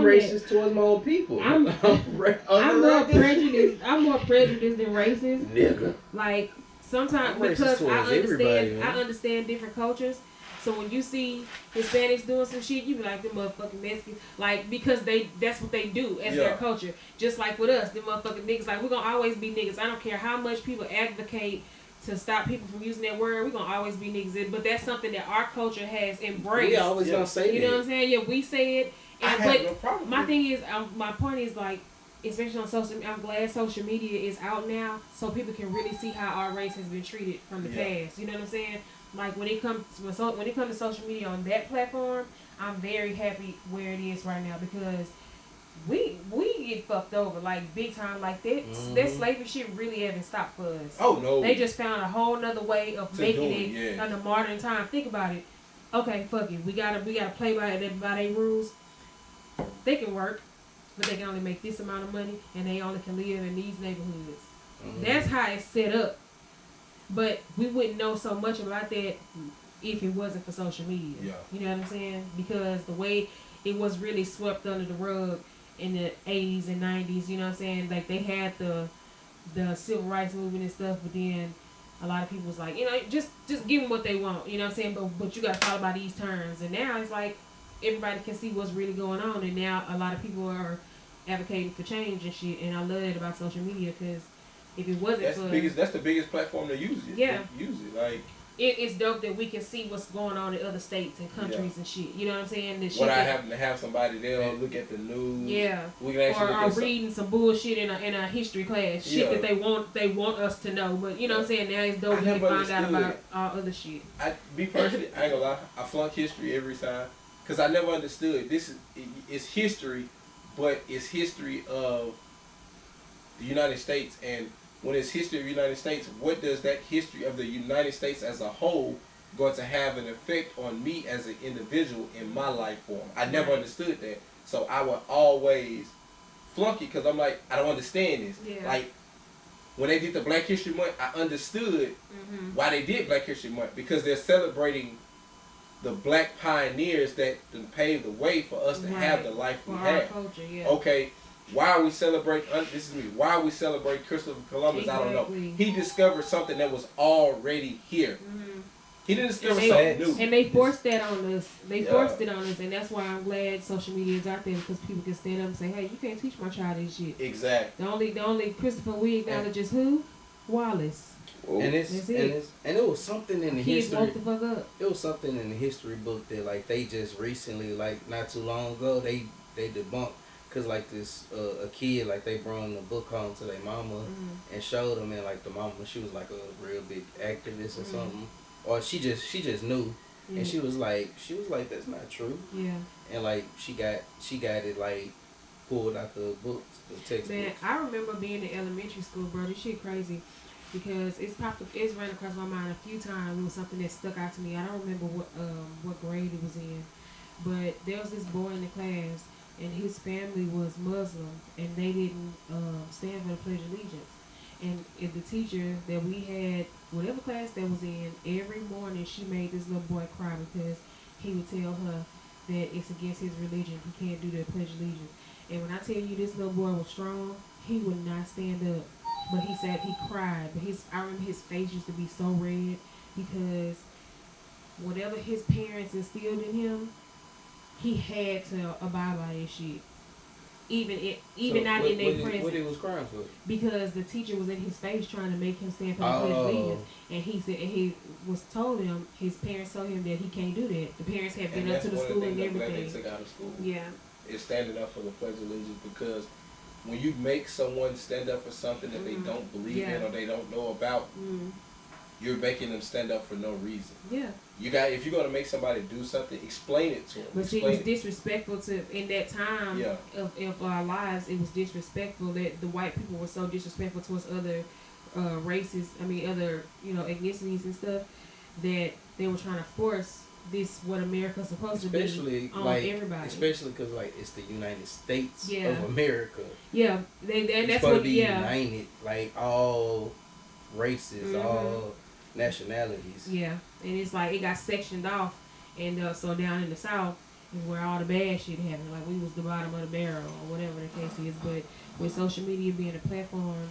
racist towards my own people. I'm more prejudiced. I'm more prejudiced than racist. Nigga. Like sometimes because I understand different cultures. So when you see Hispanics doing some shit, you be like, them motherfucking Mexicans. Like, because that's what they do as their culture. Just like with us, them motherfucking niggas. Like, we're going to always be niggas. I don't care how much people advocate to stop people from using that word. We're going to always be niggas. But that's something that our culture has embraced. We always going to say that. You know what I'm saying? Yeah, we say it. And, I have no problem. My thing is, my point is, like, especially on social media, I'm glad social media is out now so people can really see how our race has been treated from the past. You know what I'm saying? Like when it comes to social media on that platform, I'm very happy where it is right now because we get fucked over like big time like that. That slavery shit really haven't stopped for us. Oh no. They just found a whole nother way of making it in the modern time. Think about it. Okay, fuck it. We gotta play by their rules. They can work, but they can only make this amount of money and they only can live in these neighborhoods. That's how it's set up. But we wouldn't know so much about that if it wasn't for social media. Yeah. You know what I'm saying? Because the way it was really swept under the rug in the 80s and 90s, you know what I'm saying? Like they had the civil rights movement and stuff, but then a lot of people was like, you know, just give them what they want, you know what I'm saying? But you got to follow by these terms. And now it's like everybody can see what's really going on. And now a lot of people are advocating for change and shit. And I love that about social media because if it wasn't that's the biggest platform to use it. Yeah. Use it. Like it's dope that we can see what's going on in other states and countries and shit. You know what I'm saying? The shit What I happen to have somebody there look at the news. Yeah. We can actually or reading some bullshit in a history class. Shit that they want us to know. But you know what I'm saying? Now it's dope we can find out about all other shit. Me personally, I ain't gonna lie, I flunk history every time. Because I never understood. It's history, but it's history of the United States. And when it's history of the United States, what does that history of the United States as a whole going to have an effect on me as an individual in my life form? I never understood that. So I would always flunk it because I'm like, I don't understand this. Yeah. Like, when they did the Black History Month, I understood why they did Black History Month. Because they're celebrating the black pioneers that paved the way for us to have the life we have. Culture, Okay, why are we celebrating? This is me. Why are we celebrating Christopher Columbus? Exactly. I don't know. He discovered something that was already here. He didn't discover something new. And they forced that on us. They forced it on us, and that's why I'm glad social media is out there because people can stand up and say, "Hey, you can't teach my child this shit." Exactly. The only Christopher we acknowledge is who? Wallace. And it was something in the history. Woke the fuck up. It was something in the history book that like they just recently, like not too long ago, they debunked. Cause like this a kid, like they brought the book home to their mama and showed them, and like the mama, she was like a real big activist or something, or she just knew, and she was like that's not true. Yeah. And like she got it like pulled out the books, the textbooks. Man, I remember being in elementary school, bro. This shit crazy. Because it's ran across my mind a few times. It was something that stuck out to me. I don't remember what grade it was in, but there was this boy in the class, and his family was Muslim, and they didn't stand for the Pledge of Allegiance. And if the teacher that we had, whatever class that was in, every morning she made this little boy cry because he would tell her that it's against his religion. He can't do the Pledge of Allegiance. And when I tell you this little boy was strong, he would not stand up. But he said he cried. But I remember his face used to be so red because whatever his parents instilled in him, he had to abide by that shit. Even not in their presence. What he was crying for? Because the teacher was in his face trying to make him stand for the Pledge of Allegiance. And he said, and he was told him, his parents told him that he can't do that. The parents have been up to the school and everything. They took out of school. Yeah. It's standing up for the Pledge of Allegiance because when you make someone stand up for something that they don't believe in or they don't know about, you're making them stand up for no reason. Yeah. If you're gonna make somebody do something, explain it to them. But see, it was disrespectful in that time of our lives. It was disrespectful that the white people were so disrespectful towards other races. I mean, other ethnicities and stuff that they were trying to force this what America's supposed to be on everybody. Especially because like it's the United States of America. Yeah, and that's what united, like all races, all nationalities. Yeah, and it's like it got sectioned off, and so down in the South is where all the bad shit happened. Like we was the bottom of the barrel or whatever the case is. But with social media being a platform,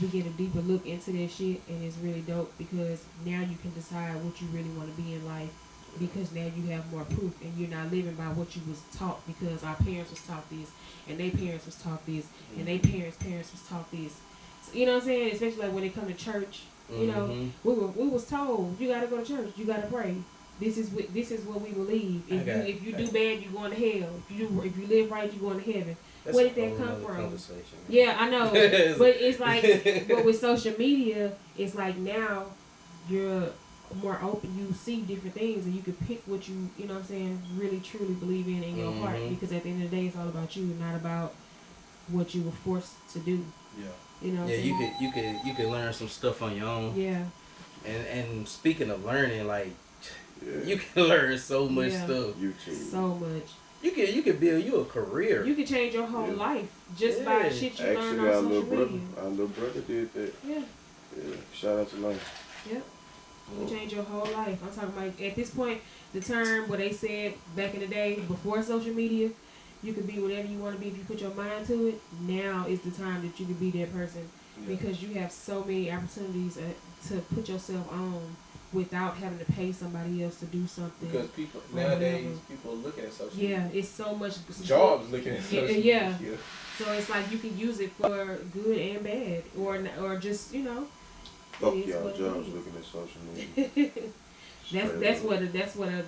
we get a deeper look into that shit, and it's really dope because now you can decide what you really want to be in life. Because now you have more proof and you're not living by what you was taught because our parents was taught this and their parents was taught this and their parents was taught this. So, you know what I'm saying? Especially like when it come to church, you know, we was told you gotta go to church, you gotta pray. This is what we believe. If you do bad, you're going to hell. If you live right, you're going to heaven. Where did that come from? Yeah, I know. But it's like, but with social media, it's like now you're more open, you see different things and you can pick what you know what I'm saying, really truly believe in your heart, because at the end of the day it's all about you, not about what you were forced to do. Yeah. You know. Yeah, you could learn some stuff on your own. Yeah. And speaking of learning, like you can learn so much stuff. So much. You can build you a career. You can change your whole life just by shit you learn on social media. Our little brother did that. Yeah. Yeah. Shout out to Lane. Yep. You change your whole life. I'm talking about at this point, the term what they said back in the day before social media, you can be whatever you want to be if you put your mind to it. Now is the time that you can be that person because you have so many opportunities to put yourself on without having to pay somebody else to do something. Because people nowadays, people are looking at social media. Yeah, it's so much. Jobs looking at social media. Yeah. So it's like you can use it for good and bad, or just Fuck y'all jobs looking at social media. That's what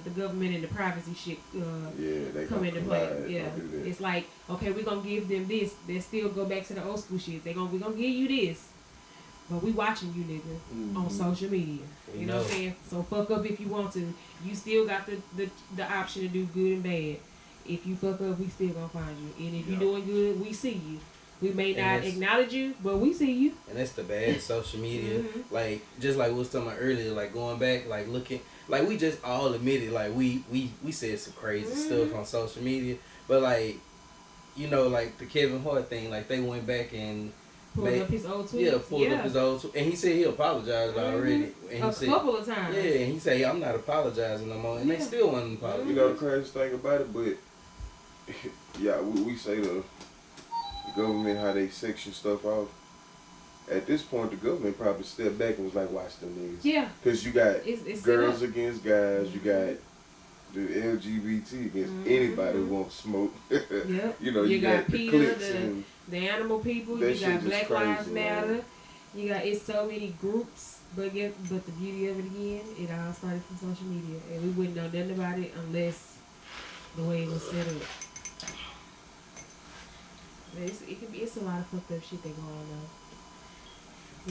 the government and the privacy shit they come into play. Yeah, do it's like, okay, we're gonna give them this. They still go back to the old school shit. We're gonna give you this, but we watching you, nigga, on social media. You know what I'm saying? So fuck up if you want to. You still got the option to do good and bad. If you fuck up, we still gonna find you. And if you're doing good, we see you. We may not acknowledge you, but we see you. And that's the bad social media. Like, just like we was talking about earlier, like going back, like looking, like we just all admitted, like we said some crazy stuff on social media. But like, you know, like the Kevin Hart thing, like they went back and pulled up his old tweets. Yeah, pulled up his old tweets. And he said he apologized already. And he said, couple of times. Yeah, and he said, I'm not apologizing no more. And they still wasn't apologizing. You know the craziest thing about it, but yeah, we say the government, how they section stuff off. At this point, the government probably stepped back and was like, watch them niggas. Yeah. Because you got girls against guys, you got the LGBT against anybody who won't smoke. You know, you got the cliques and the animal people, you got Black Lives Matter, you got, it's so many groups, but the beauty of it again, it all started from social media. And we wouldn't know nothing about it unless the way it was set up. It's a lot of fucked up shit that go on though.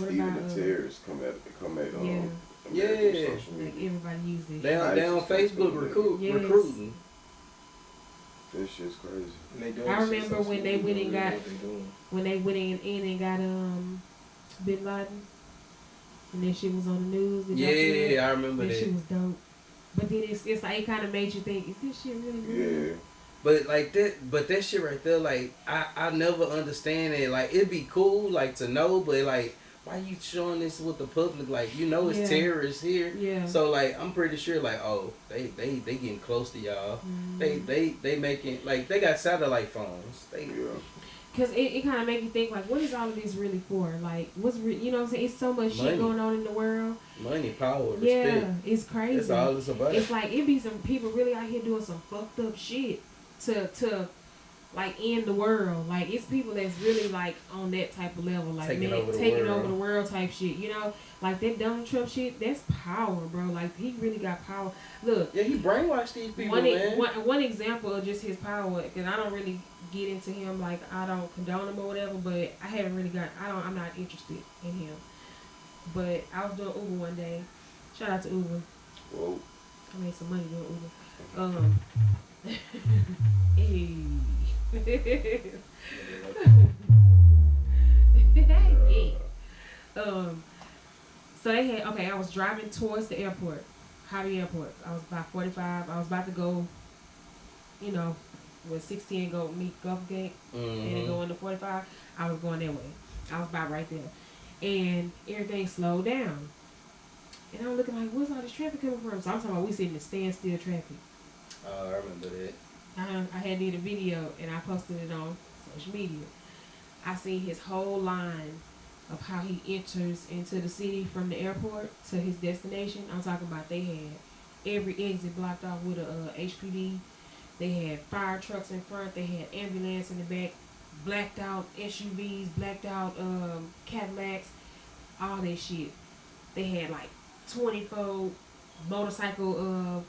What even about the terrorists come at social media. Like everybody use this. They on Facebook recruiting. This shit's crazy. I remember when they went and got got Bin Laden, and that shit was on the news. Yeah, I remember that. That shit was dope. But then it's like it kind of made you think, is this shit really real? Yeah. But like that shit right there, like I never understand it. Like it'd be cool, like to know, but like why you showing this with the public? Like you know it's terrorists here. Yeah. So like I'm pretty sure like they getting close to y'all. They making like they got satellite phones. Cause it kind of make you think like, what is all of this really for? Like, you know what I'm saying? It's so much shit going on in the world. Money, power, respect. Yeah, it's crazy. That's all it's about. It's like it be some people really out here doing some fucked up shit to like end the world. Like it's people that's really like on that type of level, like taking over the world type shit. You know, like that Donald Trump shit. That's power, bro. Like he really got power. Look, yeah, he brainwashed these people, man. One example of just his power, because I don't really get into him. Like I don't condone him or whatever, but I haven't really I'm not interested in him. But I was doing Uber one day. Shout out to Uber. Whoa. I made some money doing Uber. Hey. So they had, I was driving towards the airport, Hobby Airport. I was about 45. I was about to go, you know, with 16 go meet Gulf Gate and then go into 45. I was going that way. I was about right there. And everything slowed down. And I'm looking like, where's all this traffic coming from? So I'm talking about we sitting in standstill traffic. Oh, I remember that. I had did a video and I posted it on social media. I seen his whole line of how he enters into the city from the airport to his destination. I'm talking about they had every exit blocked off with a HPD. They had fire trucks in front. They had ambulance in the back. Blacked out SUVs, blacked out Cadillacs, all that shit. They had like 24 motorcycle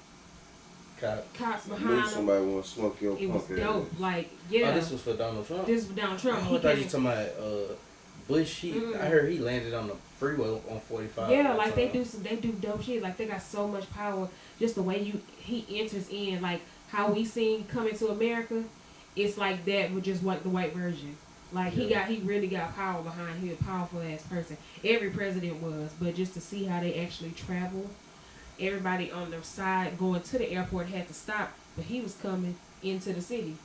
cops behind them. Somebody want to smoke your pump. It was dope. Like, yeah. Oh, this was for Donald Trump? This was Donald Trump. I thought you talking about Bush. I heard he landed on the freeway on 45. Yeah, like they do dope shit. Like they got so much power. Just the way he enters in, like how we seen Coming to America. It's like that with just the white version. Like he really got power behind him. A powerful ass person. Every president was, but just to see how they actually travel. Everybody on their side going to the airport had to stop, but he was coming into the city.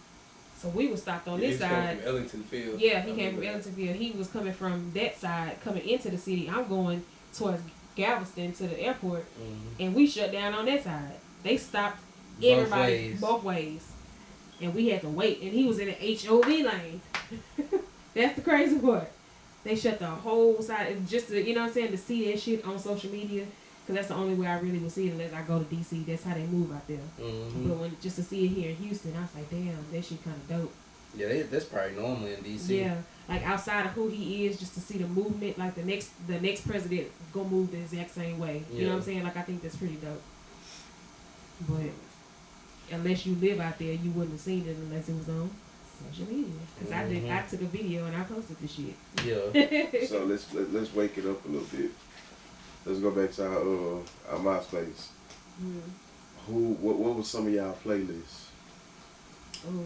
So we were stopped on this side. From Ellington Field. Yeah, he came from Ellington Field. He was coming from that side, coming into the city. I'm going towards Galveston to the airport, and we shut down on that side. They stopped everybody both ways, and we had to wait. And he was in an HOV lane. That's the crazy part. They shut the whole side, just to, you know what I'm saying, to see that shit on social media. Because that's the only way I really will see it unless I go to D.C. That's how they move out there. But just to see it here in Houston, I was like, damn, that shit kind of dope. Yeah, that's probably normal in DC. Yeah, like outside of who he is, just to see the movement, like the next president gonna move the exact same way. You know what I'm saying? Like I think that's pretty dope. But unless you live out there, you wouldn't have seen it unless it was on social media. Because I took a video and I posted the shit. Yeah. So let's wake it up a little bit. Let's go back to our MySpace. What was some of y'all playlists? Oh.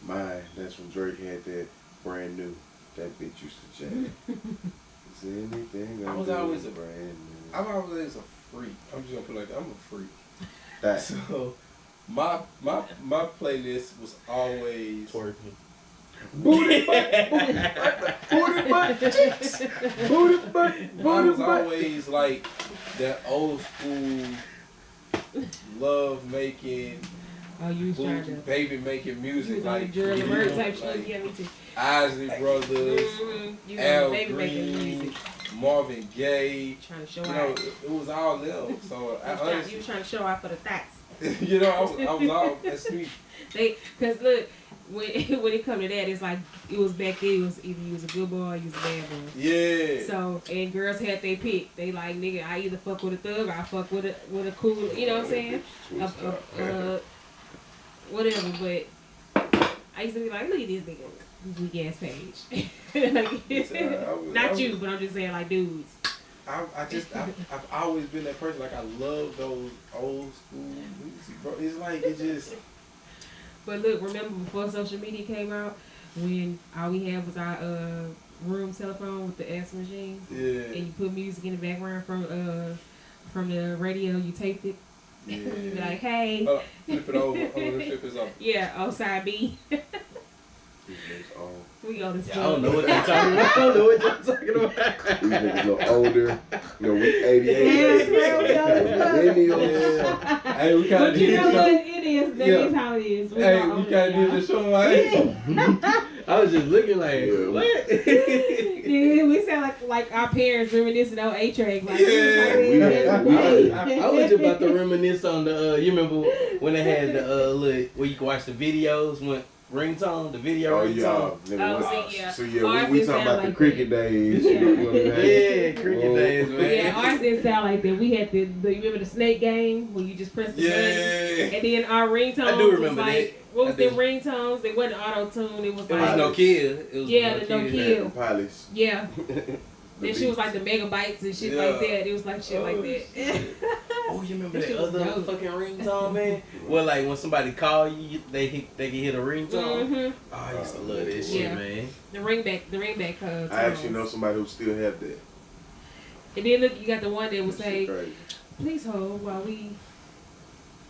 Mine, that's when Drake had that brand new. That bitch used to jam. Is there anything I was always a brand new? I'm always a freak. I'm just gonna put it like that. I'm a freak. That. So my playlist was always Twerking. Booty butt, booty butt, chicks. Booty butt, I booty was butt. always like that old school love making, Oh, you was trying to. baby making You music was on the like Gerald you Levert know, type shit. like Yeah, me too. Isley Brothers, You Al know, baby making Green, music. Marvin Gaye. Trying to show You know, out. it was all them. So I You honestly, was trying to show out for the thoughts. you know, I was all that's me. Cause look, when it come to that, it's like it was back then. It was either you was a good boy or you was a bad boy. Yeah. So and girls had their pick. They like nigga, I either fuck with a thug or I fuck with a cool. You know what I'm saying? Whatever. But I used to be like, look at this nigga, weak ass page. Not you, but I'm just saying like dudes. I've always been that person. Like I love those old school music, bro. It's like it just. But look, remember before social media came out, when all we had was our room telephone with the answer machine, Yeah. and you put music in the background from the radio, you taped it. Yeah. You be like, hey. Flip it over. Flip it over. Yeah, oh side B. We go to I don't know what you're talking about. I don't know what you're talking about. These niggas a little older. You know, we 88. Yeah. Hey, we kind of But you know what? It is. That is how it is. Hey, we kind of did the show, right? I was just looking like, what? Yeah, we sound like our parents reminiscing on A-Track. Like, I was just about to reminisce on the, you remember when they had the, where you can watch the videos, when ringtone, the video ringtone. So we talking about the cricket days. Yeah, cricket days, man. Yeah, ours didn't sound like that. We had you remember the snake game where you just press the button? And then our ringtones I do remember was like, that. what was them ringtones? They wasn't auto-tune. It was It like... was no kill. It was yeah, the no kill. Pilots. Yeah. Then she was like the megabytes and shit like that. It was like shit like that. Oh, you remember That that shit was other dope. fucking ringtone, man? Well, like when somebody call you, they can hit a ringtone. Mm-hmm. Oh, I used to love that shit, man. The ringback. I actually know somebody who still have that. And then look, you got the one that would That say, shit crazy. "Please hold while we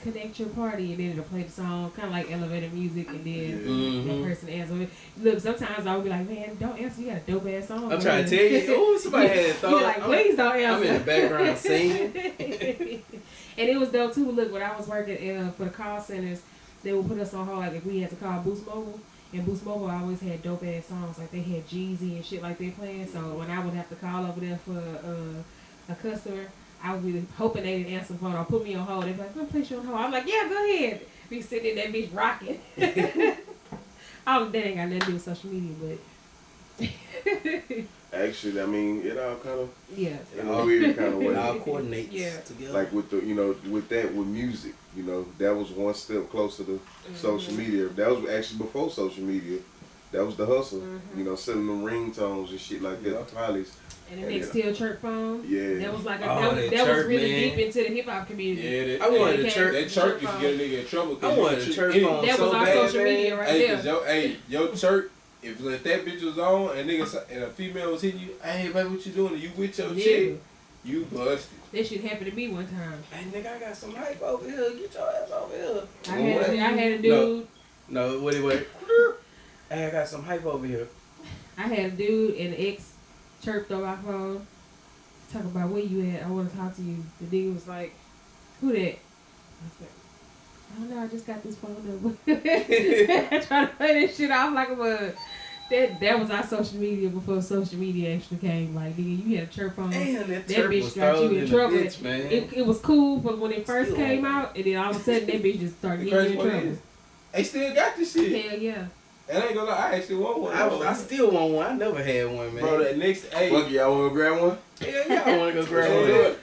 connect your party," and then it'll play the song, kind of like elevator music, and then that person answers. Look, sometimes I would be like, "Man, don't answer. You got a dope ass song." I'm trying to tell you, oh, somebody had thought. You're like, please don't answer. I'm in the background singing. And it was dope too. Look, when I was working for the call centers, they would put us on hold like if we had to call Boost Mobile. And Boost Mobile always had dope ass songs, like they had Jeezy and shit like they playing. So when I would have to call over there for a customer, I would be hoping they didn't answer the phone or put me on hold. They'd be like, "I'm gonna place you on hold." I'm like, "Yeah, go ahead." Be sitting in that bitch rocking. Oh, that ain't got nothing to do with social media, but Actually, I mean, it all kind of yeah, in a weird kind of It way. all coordinates Yeah. together. Like with the, with music, that was one step closer to social media. That was actually before social media. That was the hustle, selling them ringtones and shit like that. Pilots. and the Nextel chirp phone. Yeah. That was like Oh, that that was chirp, really man. deep into the hip hop community. Yeah, I wanted a That chirp. that chirp used to get a nigga in trouble. I wanted a chirp phone That so was our bad, social man. media right Hey, there. your chirp, if that bitch was on and and a female was hitting you, hey, baby, what you doing? You with your chick? You busted. That shit happened to me one time. Hey, nigga, I got some hype over here. Get your ass over here. I had a dude. No, wait. Hey, I got some hype over here. I had a dude and the ex chirped on my phone. Talk about where you at. I want to talk to you. The dude was like, "Who that?" I said, "I don't know. I just got this phone number." Trying to play this shit off like a bug. That was our social media before social media actually came. Like, nigga, you had a chirp on. Damn, that That chirp bitch was got you thrown in in trouble. the bitch, man. It was cool, but when it first Still came on. out, and then all of a sudden that bitch just started The getting crazy you in part trouble. is, they still got this shit. Hell yeah. And I ain't gonna lie, I actually want one. I still want one. I never had one, man. Bro, that next, hey. Fuck, y'all wanna grab one? Yeah, I wanna go grab one.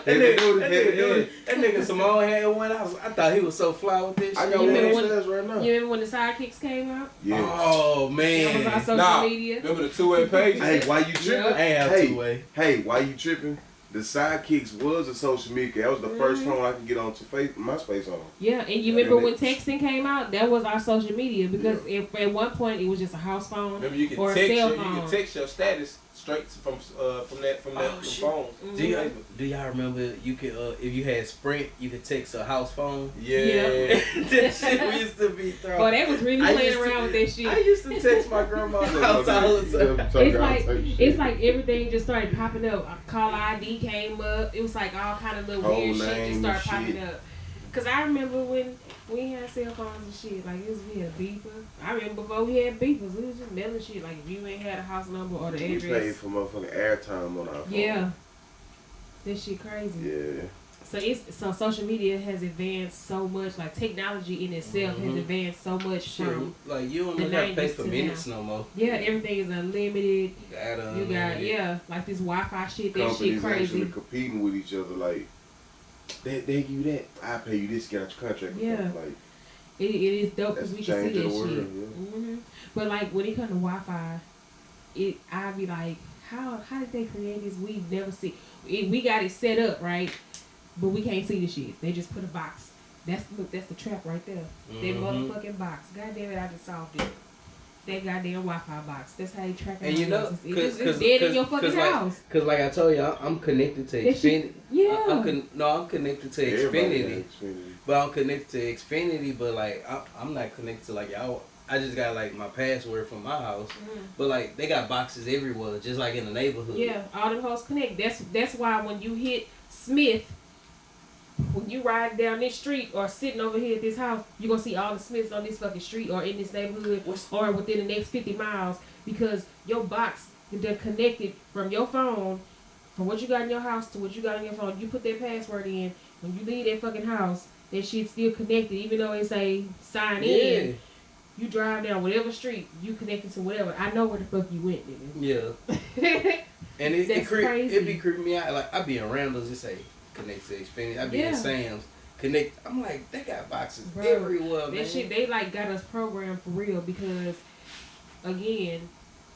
That nigga Simone had one. I thought he was so fly with this shit. I got one upstairs right now. You remember when the sidekicks came out? Yeah. Oh man. That was our social media. Remember the two-way page? Hey, why you tripping? I ain't have two-way. Hey, why you tripping? The Sidekicks was a social media. That was the first phone I could get onto MySpace on. Yeah, and you remember when texting came out? That was our social media because at one point it was just a house phone Remember you could or a text cell you phone. can text your status straight from that phone. Do y'all remember you could if you had Sprint you could text a house phone? Yeah. That shit used to be thrown. Boy, they was really playing around with that shit. I used to text my grandma's house all the time. It's like everything just started popping up. Call ID came up. It was like all kind of little weird shit just started popping up. Cause I remember when we had cell phones and shit, like we had a beeper. I remember before we had beepers, we was just mailing shit. Like if you ain't had a house number or the address. We paid for motherfucking airtime on our phone. Yeah. This shit crazy. Yeah. So social media has advanced so much. Like technology in itself has advanced so much from like you don't have to pay for minutes no more. Yeah, everything is unlimited. You got like this Wi-Fi shit. That Companies shit crazy. actually competing with each other. Like they give you that, I pay you this, get out your contract. Yeah. Like it is dope because we can see that shit. Yeah. But like when it comes to Wi-Fi, I be like, how did they create this? We've never seen. We got it set up right. But we can't see the shit. They just put a box. That's the trap right there. That motherfucking box. God damn it, I just solved it. That goddamn Wi-Fi box. That's how you track it. And you know, it's dead in your fucking house. Cause like I told you, I'm connected to Xfinity. Yeah. I'm connected to Xfinity. But I'm connected to Xfinity. But like I'm not connected to like y'all. I just got like my password from my house. But like they got boxes everywhere, just like in the neighborhood. Yeah, all them hoes connect. That's why when you hit Smith. When you ride down this street or sitting over here at this house, you're going to see all the Smiths on this fucking street or in this neighborhood or within the next 50 miles because your box, they're connected from your phone, from what you got in your house to what you got on your phone. You put that password in. When you leave that fucking house, that shit's still connected. Even though it say sign in, you drive down whatever street, you connected to whatever. I know where the fuck you went, nigga. Yeah. And it be creeping me out. Like, I be in Randall's, it say, connect to Xfinity. I be in Sam's, connect. I'm like, they got boxes everywhere, man. That shit, they like got us programmed for real because, again,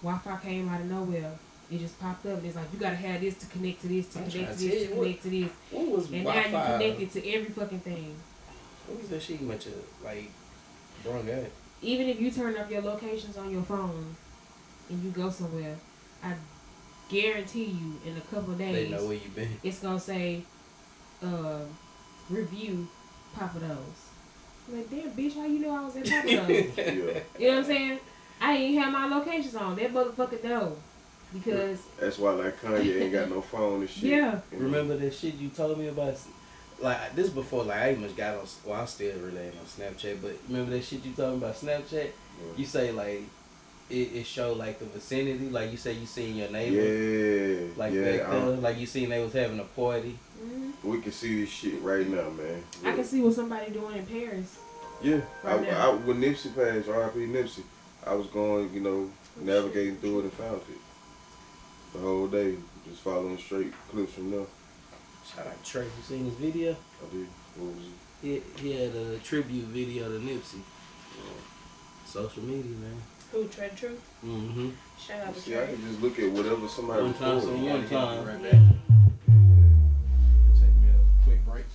Wi-Fi came out of nowhere. It just popped up and it's like, you gotta have this to connect to this, to connect to this, to connect to this. What was and Wi-Fi? now you connected to every fucking thing. What was that shit you went to, like, brung at? Even if you turn off your locations on your phone and you go somewhere, I guarantee you in a couple of days, they know where you been. It's gonna say, review Papa Do's. I'm like, damn bitch, how you know I was at Papa Do's? You know what I'm saying? I ain't have my locations on. That motherfucker know. Because that's why like Kanye ain't got no phone and shit. Yeah. Remember that shit you told me about? Like this before, like I even got on. Well, I'm still relating on Snapchat, but remember that shit you told me about Snapchat? Yeah. You say like it showed like the vicinity, like you say you seen your neighbor. Yeah. Like back there, like you seen they was having a party. We can see this shit right now, man. Yeah. I can see what somebody doing in Paris. Yeah. Right I when Nipsey passed, R.I.P. Nipsey, I was going, navigating through it and found it. The whole day, just following straight clips from there. Shout out Trey. You seen his video? I did. What was it? He had a tribute video to Nipsey. Social media, man. Who, Trey True? Mm-hmm. Shout out to See, Trey. I can just look at whatever somebody one time. Right back. Take me a quick break.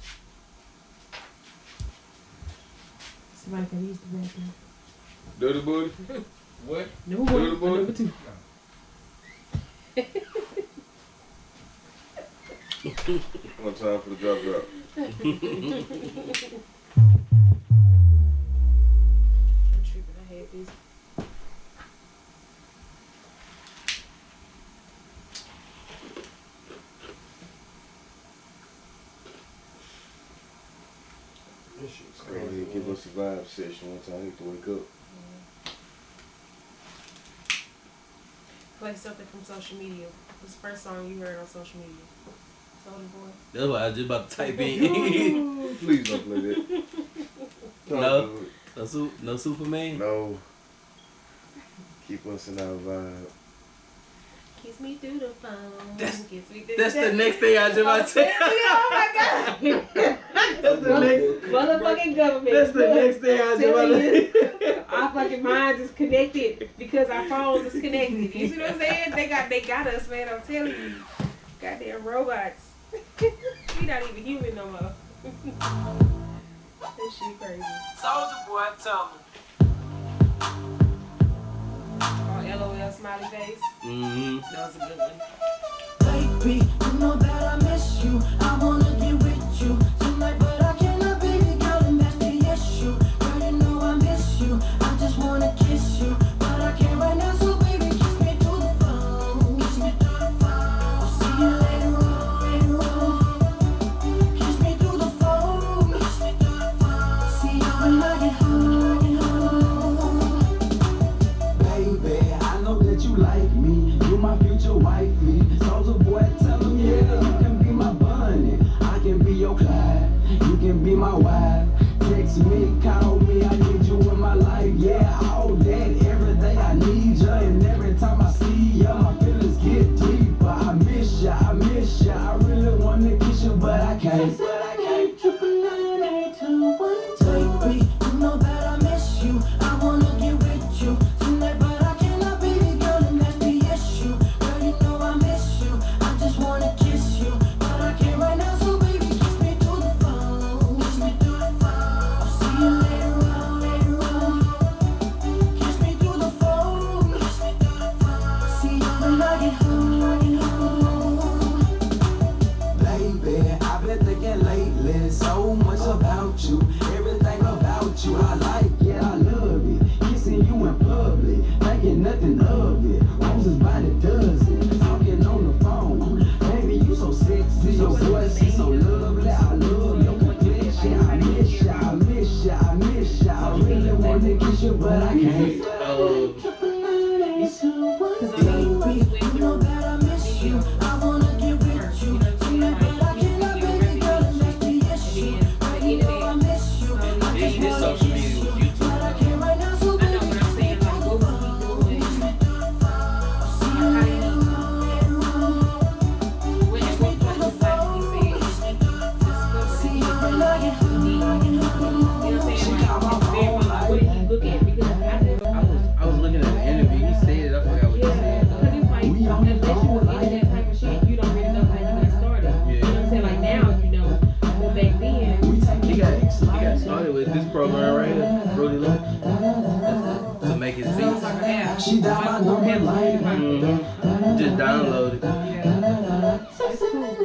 Somebody can use the bathroom. Dirty booty? What? Number one or number two? One time for the drop. I'm tripping. I had these. This shit's crazy. Give us a vibe session one time. I need to wake up. Play something from social media. What's the first song you heard on social media? Soulja Boy. That's what I was just about to type in. Please don't play that. No Superman. No. Keep us in our vibe. Kiss me through the phone. That's the the next thing I just about to say. Oh my God. That's the next. Motherfucking government. That's the next thing I just about to say. Our fucking minds is connected because our phones is connected. You see what I'm saying? They got us, man. I'm telling you. Goddamn robots. We not even human no more. That shit crazy. Soldier boy, tell me. LOL smiley face. Mm-hmm. That was a good one. Baby, you know that I miss you. I wanna get with you tonight, but I cannot, baby girl, and that's the issue. Girl, you know I miss you. I just wanna kiss you, but I can't right now. So baby, kiss me through the phone. Kiss me through the phone. I'll see you later on. Kiss me through the phone. Kiss me through the phone. See you when I get home. Baby, I know that you like me. You my future wifey. Soldier boy, tell him, yeah, you can be my bunny. I can be your Clyde. You can be my wife. Text me, call me, I need you in my life. Yeah, all that, every day I need you. And every time I see you, my feelings get deeper. I miss ya, I miss ya. I really wanna kiss you, but I can't. Triple 9, 8, 2, 1, 2. Baby, you know that I miss you. I wanna get with you tonight, but I cannot, baby girl, and that's the issue. Girl, you know I miss you. I just wanna kiss you, but I can't right now. So baby, kiss me through the phone. Kiss me through the phone. I'll see you later on. Kiss me through the phone. Kiss me through the phone. See you when I get home. Baby, I've been thinking lately so much about you. Everything about you, I like it, I love it. Kissing you in public, thinking nothing of it. Roses by the dozen, talking on the phone. Baby, you so sexy, your voice is so lovely. I love your complexion. I miss ya, I miss ya, I miss ya. I really wanna kiss you, but I can't. Baby, you know that I miss you. I wanna get with you tonight, but I cannot, baby girl, and that's the issue. But you know I miss you. I just This wanna social kiss media you, was YouTube. but I can't right now. So I know what I'm saying. Like, what was he doing? kiss me through the phone. I'll see you How later did he? on. When at what point was like he said, See you when I get home. you know what I'm saying? Like, what did he look at? Because I was looking at the interview. He said it. I forgot what he said. because it's like, unless you was into that type of shit, you don't really know how you got started. You know what I'm saying? Like now, you know, but back then, He got started with this program right here, Fruity Loop, to make his beats. it's like an app. She died my number like Just download it. Yeah. It's cool.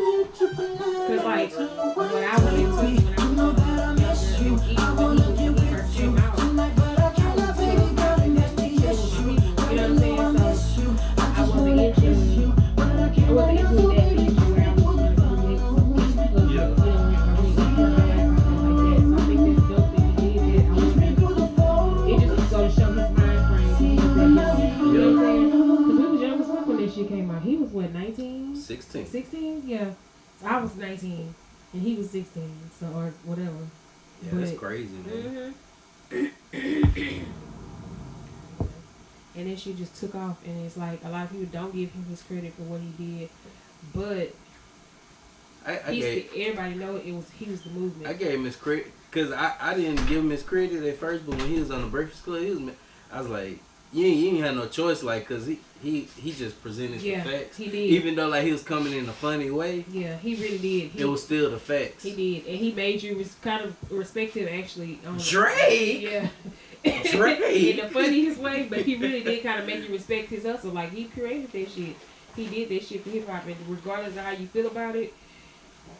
Cause like, when I was into it, when I you know that I miss you. I wanna get with you tonight, but I cannot, baby girl, and that's the issue. you know what I'm saying? I miss you. I I just wasn't wanna into kiss it. you, but I I can't right wasn't now. into So it that baby, deep kiss where I me was through the gonna go phone. Kiss me through the Yeah. phone. So I think that's dope that he did that. I Kiss was me through the phone. it just goes to show his mind frame. See He was you that when young. I get You know what I'm saying? home. Because we was young as fuck when this shit came out. He was what, 19? 16. 16? Yeah. I was 19 and he was 16, so or whatever. Yeah, that's But- crazy, man. And then she just took off, and it's like a lot of people don't give him his credit for what he did, but everybody know he was the movement. I gave him his credit because I didn't give him his credit at first, but when he was on the Breakfast Club, I was like, you ain't had no choice, like, cause he just presented the facts. He did. Even though like he was coming in a funny way, Yeah, he really did. it was still the facts. He did, and he made you kind of respect him actually. Drake. Yeah. Drake. In the funniest way, but he really did kind of make you respect his hustle. Like he created that shit. He did that shit for hip hop, and regardless of how you feel about it,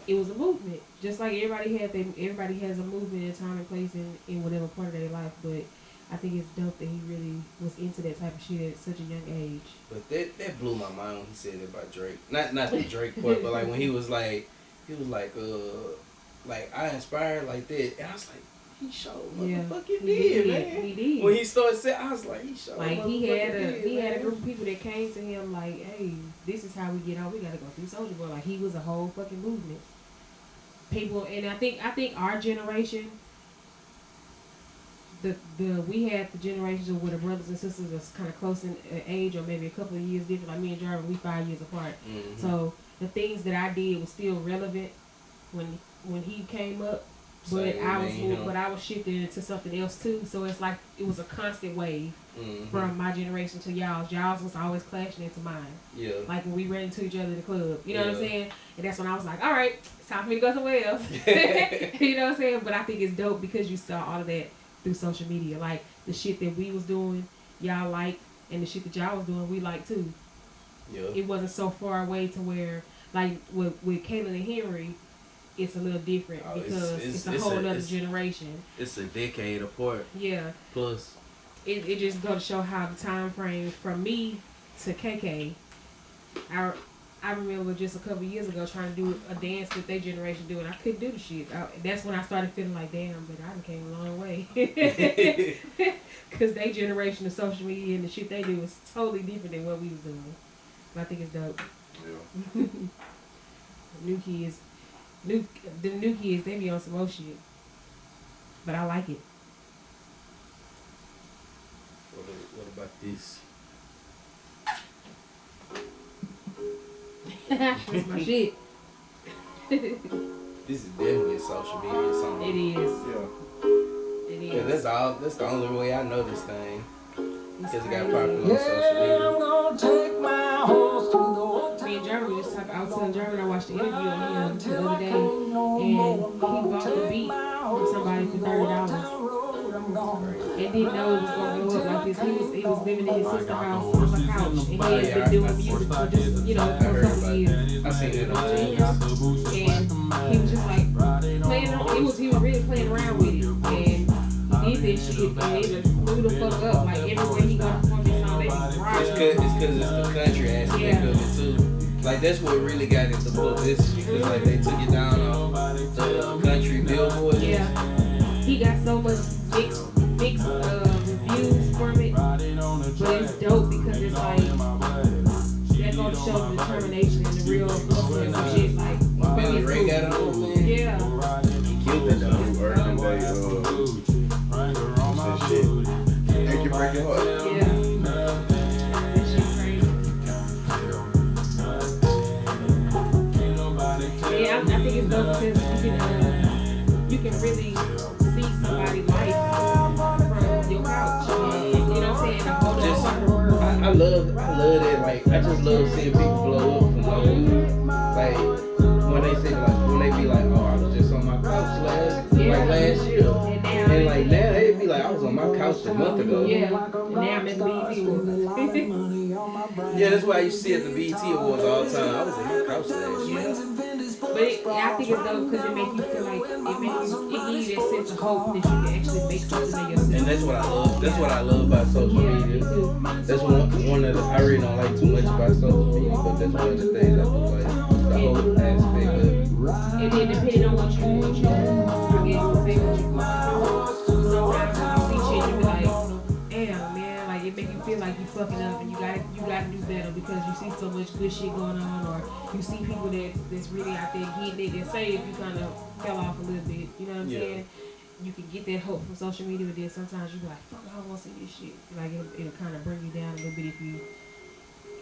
it was a movement. Just like everybody has a movement in time and place in whatever part of their life. But I think it's dope that he really was into that type of shit at such a young age. But that blew my mind when he said it about Drake. Not the Drake part, but like when he was like I inspired like that, and I was like, he showed motherfucking did, man. He did. When he started saying, I was like, he showed Like he had a man. group of people that came to him like, hey, this is how we get on. We gotta go through Soulja Boy. Like he was a whole fucking movement. People, and I think our generation, we had the generations of where the brothers and sisters was kind of close in age, or maybe a couple of years different. Like me and Jarvin, we 5 years apart. Mm-hmm. So the things that I did was still relevant when he came up, but I was shifting into something else too. So it's like it was a constant wave from my generation to y'all's. Y'all's was always clashing into mine. Yeah. Like when we ran into each other in the club, you know what I'm saying? And that's when I was like, all right, it's time for me to go somewhere else. You know what I'm saying? But I think it's dope because you saw all of that through social media. Like the shit that we was doing, y'all liked, and the shit that y'all was doing, we liked too. Yeah. It wasn't so far away to where, like with Kaylin and Henry, it's a little different because it's a whole other generation. It's a decade apart. Yeah. Plus. It just goes to show how the time frame from me to KK, I remember just a couple years ago trying to do a dance that their generation do, and I couldn't do the shit. That's when I started feeling like, damn, but I done came a long way. Because their generation of social media and the shit they do is totally different than what we was doing. But I think it's dope. Yeah. The new kids, they be on some more shit. But I like it. What about this? That's my shit. This is definitely a social media song. It is. Yeah. It is. Yeah, that's the only way I know this thing. Because it got crazy. popular on social media. Me and Jeremy just talked. I was telling Jeremy I watched the interview on him the other day, and he bought the beat from somebody for $30. And didn't know it was gonna go up like this. He was living in his sister's house on the couch, and he had been doing music for just for a couple of years. I seen it on TV. And he was just like playing. He was really playing around with it, and he did this shit, and it just blew the fuck up. Like everywhere he go perform his song, they be It's because it's the country aspect of it too. Like that's what really got into publicity, because like they took it down off the country billboard. Yeah, he got so much mixed reviews from it, but it's dope because it's like that gonna show the determination and the real hustle and shit. Like Billy Ray got it on, man. Yeah, He killed it though. Urban Day, that shit. Make you break your heart. yeah. That shit crazy. Yeah, I think it's dope because you can really see somebody's life from your couch. You know what I'm saying? A whole other world. I love that. Like I just love seeing people blow up from nowhere. Like when they be like, oh, I was just on my couch last year, and like now they be like, I was on my couch a month ago. Yeah, and now I'm at the BET Awards. Yeah, that's why you see at the BET Awards all the time. I was on my couch last year. But I think it's dope because it makes you feel like it gives you that sense of hope that you can actually make something of yourself. And that's what I love. That's what I love about social media. That's one of the I really don't like too much about social media, but that's one of the things I do like. The whole aspect of it. And then depending on what you do, I guess the same what you do. Sometimes when you see shit, you be like, damn man, like it make you feel like you fucking up and you gotta do better because you see so much good shit going on, or you see people that's really out there getting it. And say if you kind of fell off a little bit, you know what I'm saying? You can get that hope from social media, but then sometimes you be like, fuck, I don't want to see this shit. Like it'll kind of bring you down a little bit if you,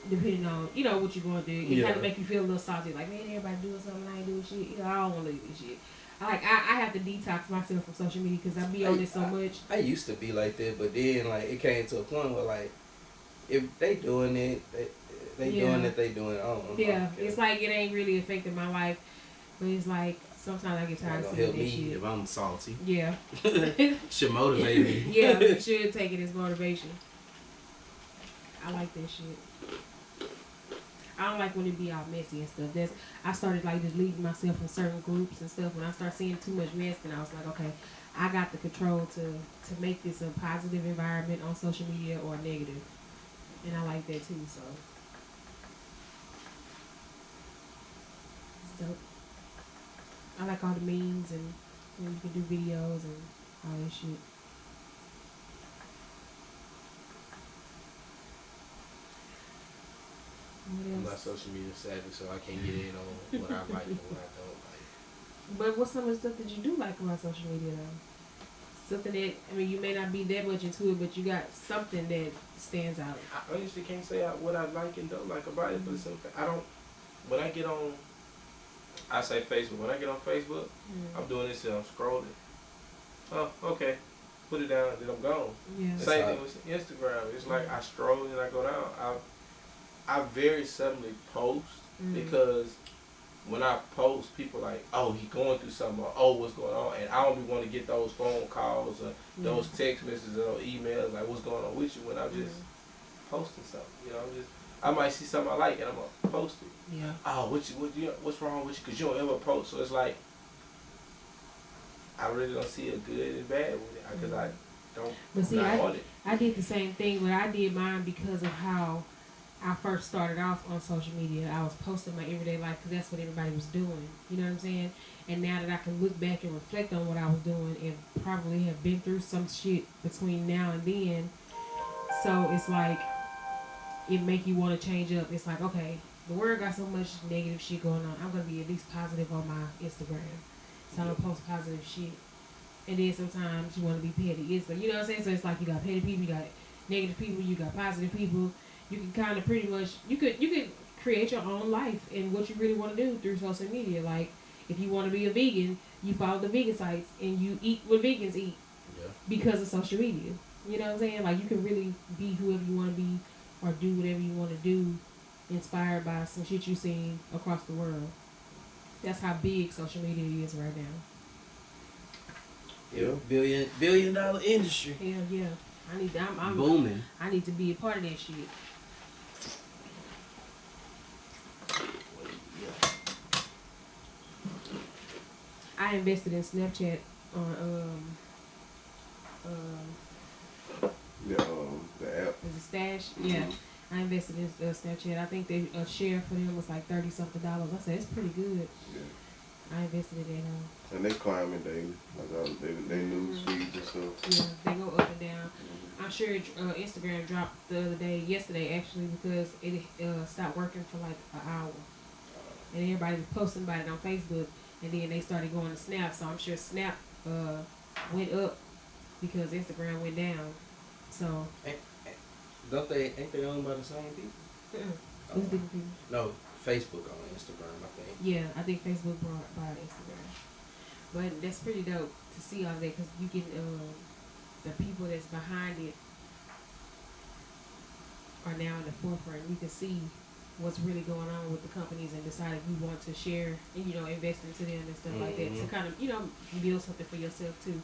depending on what you're going through. It kind of make you feel a little salty, like man, everybody doing something, I ain't doing shit. I don't want to do this shit. I have to detox myself from social media because I be on it so much. I used to be like that, but then like it came to a point where like if they doing it, they doing it. I don't know. Yeah, it's like it ain't really affecting my life, but it's like sometimes I get tired of seeing that shit. If I'm salty. Yeah. Should motivate me. Yeah, you should take it as motivation. I like that shit. I don't like when it be all messy and stuff. I started like deleting myself from certain groups and stuff. When I start seeing too much mess, then I was like, okay, I got the control to make this a positive environment on social media or negative. And I like that too, so. It's dope. I like all the memes and you can do videos and all that shit. I'm not social media savvy, so I can't get in on what I like and what I don't like. But what's some of the stuff that you do like about social media though? Something that, I mean, you may not be that much into it, but you got something that stands out. I honestly can't say what I like and don't like about it, but it's something I don't. When I get on, I say Facebook. When I get on Facebook, I'm doing this and I'm scrolling. Oh, okay. Put it down, then I'm gone. Yeah. Same thing with Instagram. It's like I scroll and I go down. I very seldomly post because when I post, people like, oh, he going through something, or oh, what's going on, and I don't be want to get those phone calls or those text messages or emails like, what's going on with you, when I'm just posting something. You know, I might see something I like and I'm gonna post it. Yeah. Oh, what's wrong with you? Because you don't ever post, so it's like I really don't see a good and bad with it because I don't. But see, want it. I did the same thing, but I did mine because of how I first started off on social media. I was posting my everyday life because that's what everybody was doing. You know what I'm saying? And now that I can look back and reflect on what I was doing and probably have been through some shit between now and then, so it's like it make you want to change up. It's like, okay, the world got so much negative shit going on. I'm gonna be at least positive on my Instagram, so I'm gonna post positive shit. And then sometimes you want to be petty. It's like, you know what I'm saying? So it's like you got petty people, you got negative people, you got positive people. You can kind of pretty much, you could create your own life and what you really want to do through social media. Like, if you want to be a vegan, you follow the vegan sites and you eat what vegans eat because of social media. You know what I'm saying? Like, you can really be whoever you want to be or do whatever you want to do, inspired by some shit you've seen across the world. That's how big social media is right now. Yeah, billion dollar industry. Hell yeah. I'm booming. I need to be a part of that shit. I invested in Snapchat on the app. Is it Stash? Yeah. I invested in Snapchat. I think they a share for them was like $30-something. I said it's pretty good. Yeah. I invested in that. And they climbing daily, like they news feeds and stuff. Yeah, they go up and down. I'm sure Instagram dropped yesterday actually, because it stopped working for like an hour, and everybody was posting about it on Facebook, and then they started going to Snap. So I'm sure Snap went up because Instagram went down. So ain't they owned by the same people? Who's different people? No, Facebook on Instagram, I think. Yeah, I think Facebook brought by Instagram. But that's pretty dope to see all that, because you can, the people that's behind it are now in the forefront. You can see what's really going on with the companies and decide if you want to share and, you know, invest into them and stuff like that to kind of, you know, build something for yourself too.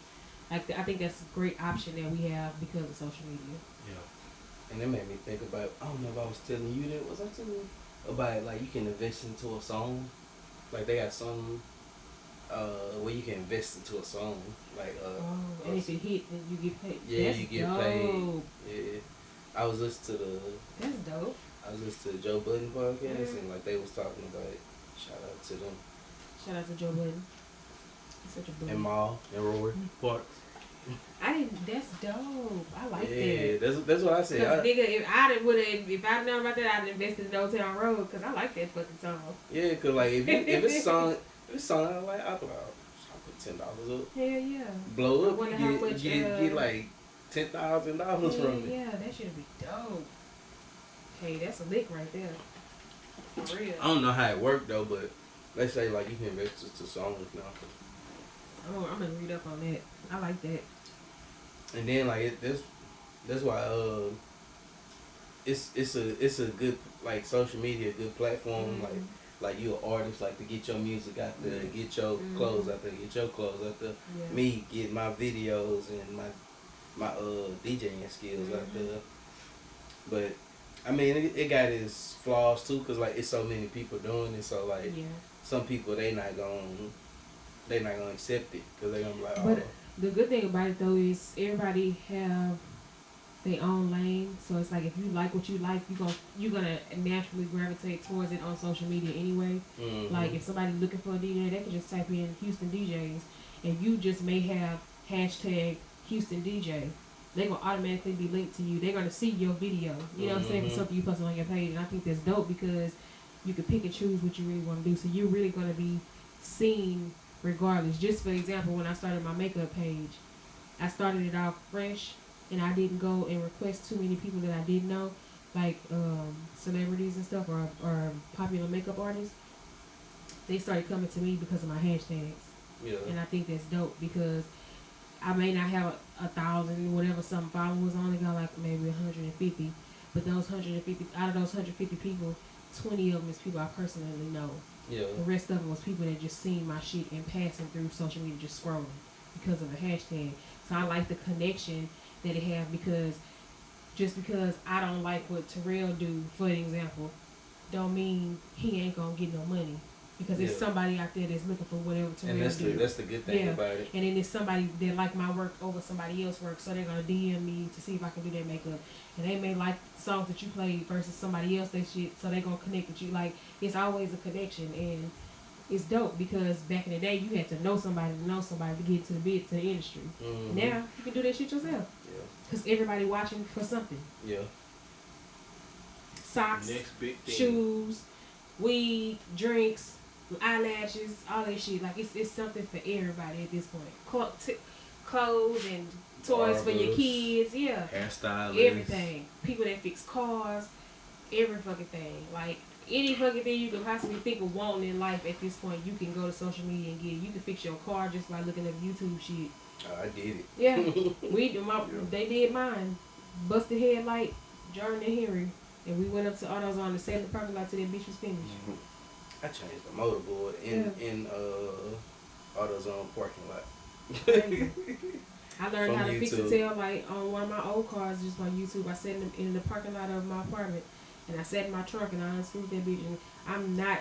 Like, I think that's a great option that we have because of social media. Yeah. And it made me think about, I don't know if I was telling you that, was I telling you? About, like, you can invest into a song. Like, they got some where you can invest into a song. Like, and if it hit, then you get paid. Yeah, that's you get dope. paid. Yeah. I was listening to That's dope. I was listening to the Joe Budden podcast, and, like, they was talking about it. Shout out to them. Shout out to Joe Budden. He's such a buddy. And Maul and Rory Parks. That's dope. I like that. Yeah, that's what I said. Cause nigga, if I'd known about that, I'd invested in Old Town Road, because I like that fucking song. Yeah, cause like if it's song I like, I'll put $10 up. Hell yeah. Blow up, I wonder how much, get like $10,000 from it. Yeah, that should be dope. Hey, that's a lick right there. For real. I don't know how it worked though, but let's say like you can invest into songs now. I'm gonna read up on that. I like that. And then like that's why it's a good, like, social media, a good platform, like you an artist, like, to get your music out there, get your clothes out there, Yeah. me get my videos and my DJing skills out there. But I mean it got its flaws too, cause like it's so many people doing it, so like some people they not gonna accept it, cause they gonna be like, But the good thing about it though is everybody have their own lane. So it's like if you like what you like, you're gonna naturally gravitate towards it on social media anyway. Like if somebody's looking for a DJ, they can just type in Houston DJs, and you just may have hashtag Houston DJ. They're gonna automatically be linked to you. They're gonna see your video. You know what I'm saying? For something you posted on your page, and I think that's dope because you can pick and choose what you really want to do. So you're really gonna be seen regardless. Just for example, when I started my makeup page, I started it off fresh, and I didn't go and request too many people that I didn't know, like celebrities and stuff, or popular makeup artists. They started coming to me because of my hashtags. Yeah. And I think that's dope because I may not have 1,000, whatever, some followers on it, got like maybe 150. But those 150, out of those 150 people, 20 of them is people I personally know. Yeah. The rest of them was people that just seen my shit and passing through social media, just scrolling because of a hashtag. So I like the connection that it have because just because I don't like what Terrell do, for example, don't mean he ain't gonna get no money. Because there's somebody out there that's looking for whatever Terrell do. And that's the good thing about it. And then there's somebody that like my work over somebody else's work, so they're gonna DM me to see if I can do their makeup. And they may like songs that you played versus somebody else that shit, so they're gonna connect with you. Like, it's always a connection, and it's dope because back in the day you had to know somebody to get to the industry. Mm-hmm. Now you can do that shit yourself. Yeah. Cause everybody watching for something. Yeah. Socks, Next big thing. shoes, weed, drinks, eyelashes, all that shit. Like it's something for everybody at this point. Clothes and toys for your kids. Yeah. Hairstylists. Everything. People that fix cars. Every fucking thing. Like any fucking thing you could possibly think of wanting in life at this point, you can go to social media and get it. You can fix your car just by looking up YouTube shit. Oh, I did it. Yeah. They did mine. Busted headlight, Jordan and Henry. And we went up to AutoZone to sell the parking lot till that bitch was finished. I changed the motorboard in AutoZone parking lot. I learned From how to fix a YouTube. tail light on one of my old cars just by YouTube. I sat in the parking lot of my apartment, and I sat in my truck and I unscrewed that bitch. And I'm not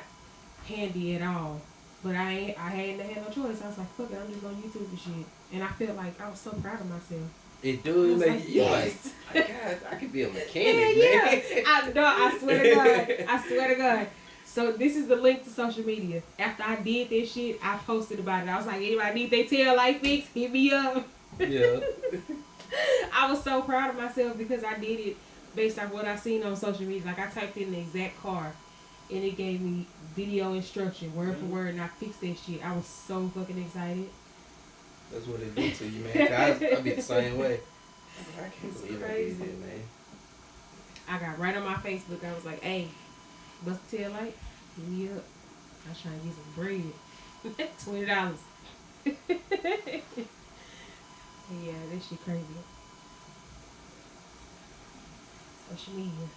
handy at all, but I had no choice. I was like, fuck it, I'm just gonna YouTube the shit. And I felt like I was so proud of myself. It do I was like like, you yes. like God, I could be a mechanic, Yeah. man. I swear to God. I swear to God. So this is the link to social media. After I did this shit, I posted about it. I was like, anybody need their tail light fixed? Hit me up. Yeah. I was so proud of myself because I did it based on what I seen on social media. Like I typed in the exact car and it gave me video instruction, word for word, and I fixed that shit. I was so fucking excited. That's what it do to you, man. I be the same way. I can't It's believe crazy. I did that, man. I got right on my Facebook. I was like, hey, bust the tail light? Hit me up. I was trying to get some bread. $20. Yeah, this shit crazy. Social media.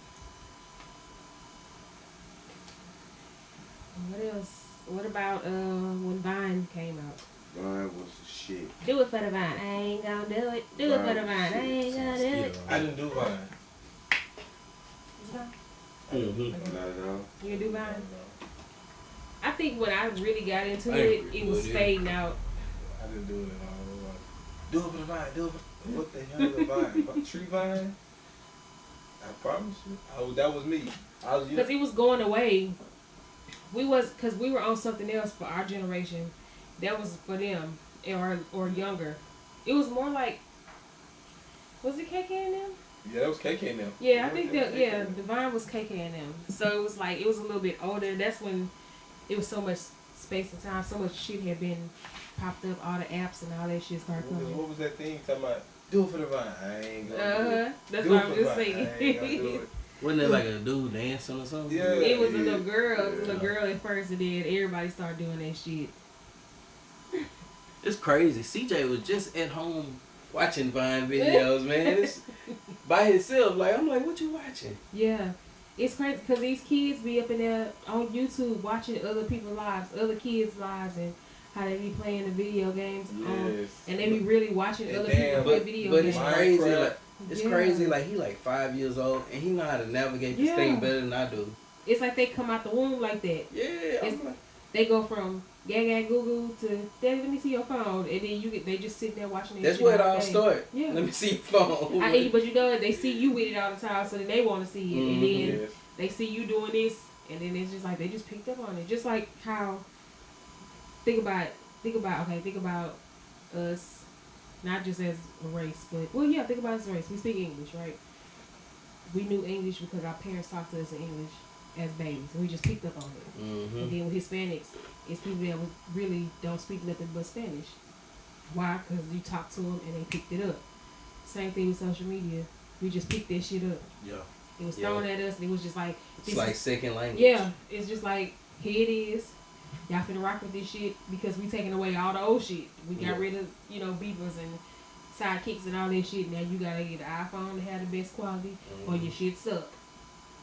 What else? What about when Vine came out? Vine was the shit. Do it for the Vine. I ain't gonna do it. Do it for the Vine. I ain't gonna do it. I didn't do Vine. Mm-hmm. Not at all. You do Vine? I think when I really got into I it, ain't it was good, fading out. I didn't do it at all. Do it for the Vine. Do it for what the hell is a Vine? Tree Vine? I promise you. That was me. I was Because it was going away. Because we were on something else for our generation. That was for them or younger. It was more like, was it KK and them? Yeah, that was KK and them. Yeah, I think that, yeah, the Vine was KK and them. So it was like, it was a little bit older. That's when it was so much space and time, so much shit had been popped up, all the apps and all that shit started coming. What was that thing talking about? Do it for the Vine. I ain't gonna do it. That's Do what it I'm for the just Vine. saying. I ain't gonna do it. Wasn't it like a dude dancing or something? Yeah. It was a little girl. It was a Yeah. little girl at first, and then everybody started doing that shit. It's crazy. CJ was just at home watching Vine videos, man. It's by himself. Like, I'm like, what you watching? Yeah. It's crazy because these kids be up in there on YouTube watching other people's lives, other kids' lives, and how they be playing the video games. Yes. And they be really watching Yeah, other damn. people play But video but games. it's crazy. Minecraft. Like, it's Yeah. crazy. Like, he like 5 years old, and he know how to navigate this Yeah. thing better than I do. It's like they come out the womb like that. Yeah. It's- I'm like, They go from gag goo goo to Daddy, let me see your phone, and then they just sit there watching. that's shit where it all all day. started. Yeah. Let me see your phone. But you know they see you with it all the time, so then they want to see it, and then Yes. they see you doing this, and then it's just like they just picked up on it. Just like how think about us, not just as a race, but think about us as a race. We speak English, right? We knew English because our parents talked to us in English as babies, and we just picked up on it. Mm-hmm. And then with Hispanics, it's people that really don't speak nothing but Spanish. Why? Because you talked to them and they picked it up. Same thing with social media. We just picked that shit up. Yeah. It was thrown at us and it was just like... It's like second language. Yeah. It's just like, here it is. Y'all finna rock with this shit because we taking away all the old shit. We got rid of, beepers and sidekicks and all that shit. Now you gotta get an iPhone to have the best quality or your shit suck.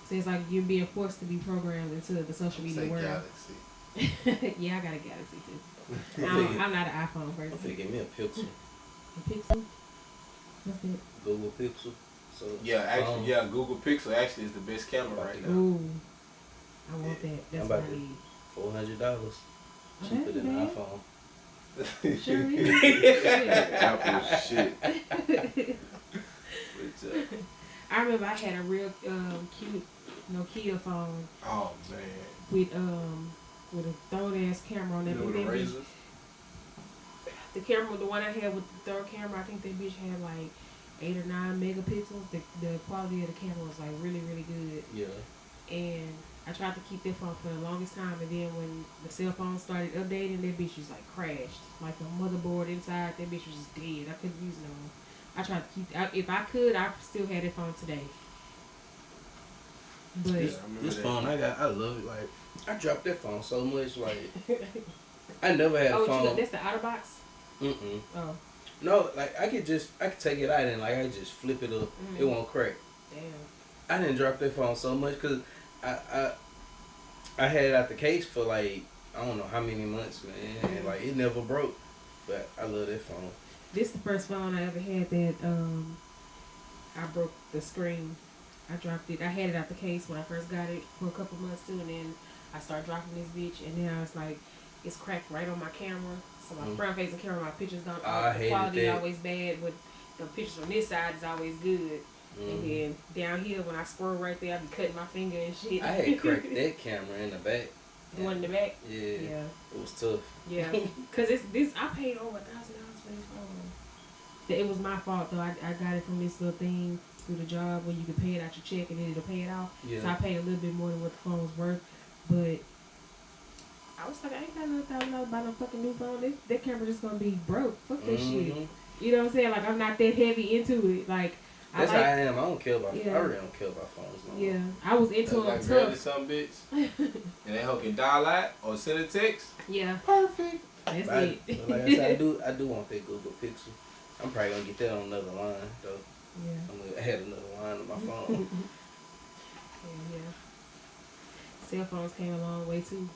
So it's like you're being forced to be programmed into the social media world. Galaxy. Yeah, I got a Galaxy too. I'm not an iPhone person. I'm finna get me a Pixel. A Pixel? What's that? Google Pixel. So Google Pixel actually is the best camera right now. Ooh, I want that. That's what I need. $400 cheaper than an iPhone. Sure is. Apple shit. I remember I had a real cute Nokia phone. Oh man. With a thrown ass camera on it. With the razors? The camera, the one I had with the third camera, I think that bitch had like 8 or 9 megapixels. The quality of the camera was like really, really good. Yeah. And I tried to keep that phone for the longest time, and then when the cell phone started updating, that bitch was like crashed. Like the motherboard inside, that bitch was just dead. I couldn't use it no more. I tried to keep. If I could, I still had that phone today. But this phone I got, I love it. Like I dropped that phone so much. Like I never had a phone. That's the outer box. Oh. No, like I could take it out and like I just flip it up. It won't crack. Damn. I didn't drop that phone so much because I had it out the case for like I don't know how many months, man. And like it never broke. But I love that phone. This is the first phone I ever had that I broke the screen. I dropped it. I had it out the case when I first got it for a couple months too, and then I started dropping this bitch, and now it's like it's cracked right on my camera. So my front facing camera, my pictures don't. The quality always bad, but the pictures on this side is always good. And then down here, when I scroll right there, I be cutting my finger and shit. I had cracked that camera in the back. The one in the back? Yeah. It was tough. Yeah. Because I paid over $1,000 for this phone. It was my fault, though. I got it from this little thing through the job where you could pay it out your check and then it'll pay it off. Yeah. So I paid a little bit more than what the phone was worth. But I was like, I ain't got no $1,000 to buy no fucking new phone. That camera just going to be broke. Fuck that shit. You know what I'm saying? Like, I'm not that heavy into it. Like, that's how I am. I don't care about. I really don't care about phones no more. Yeah, I was into them like tough. Some bitch, and that hoe can dial out or send a text. Yeah, perfect. That's but it. Like I said, I do want that Google Pixel. I'm probably gonna get that on another line though. Yeah, I'm gonna add another line on my phone. Yeah. Cell phones came a long way too.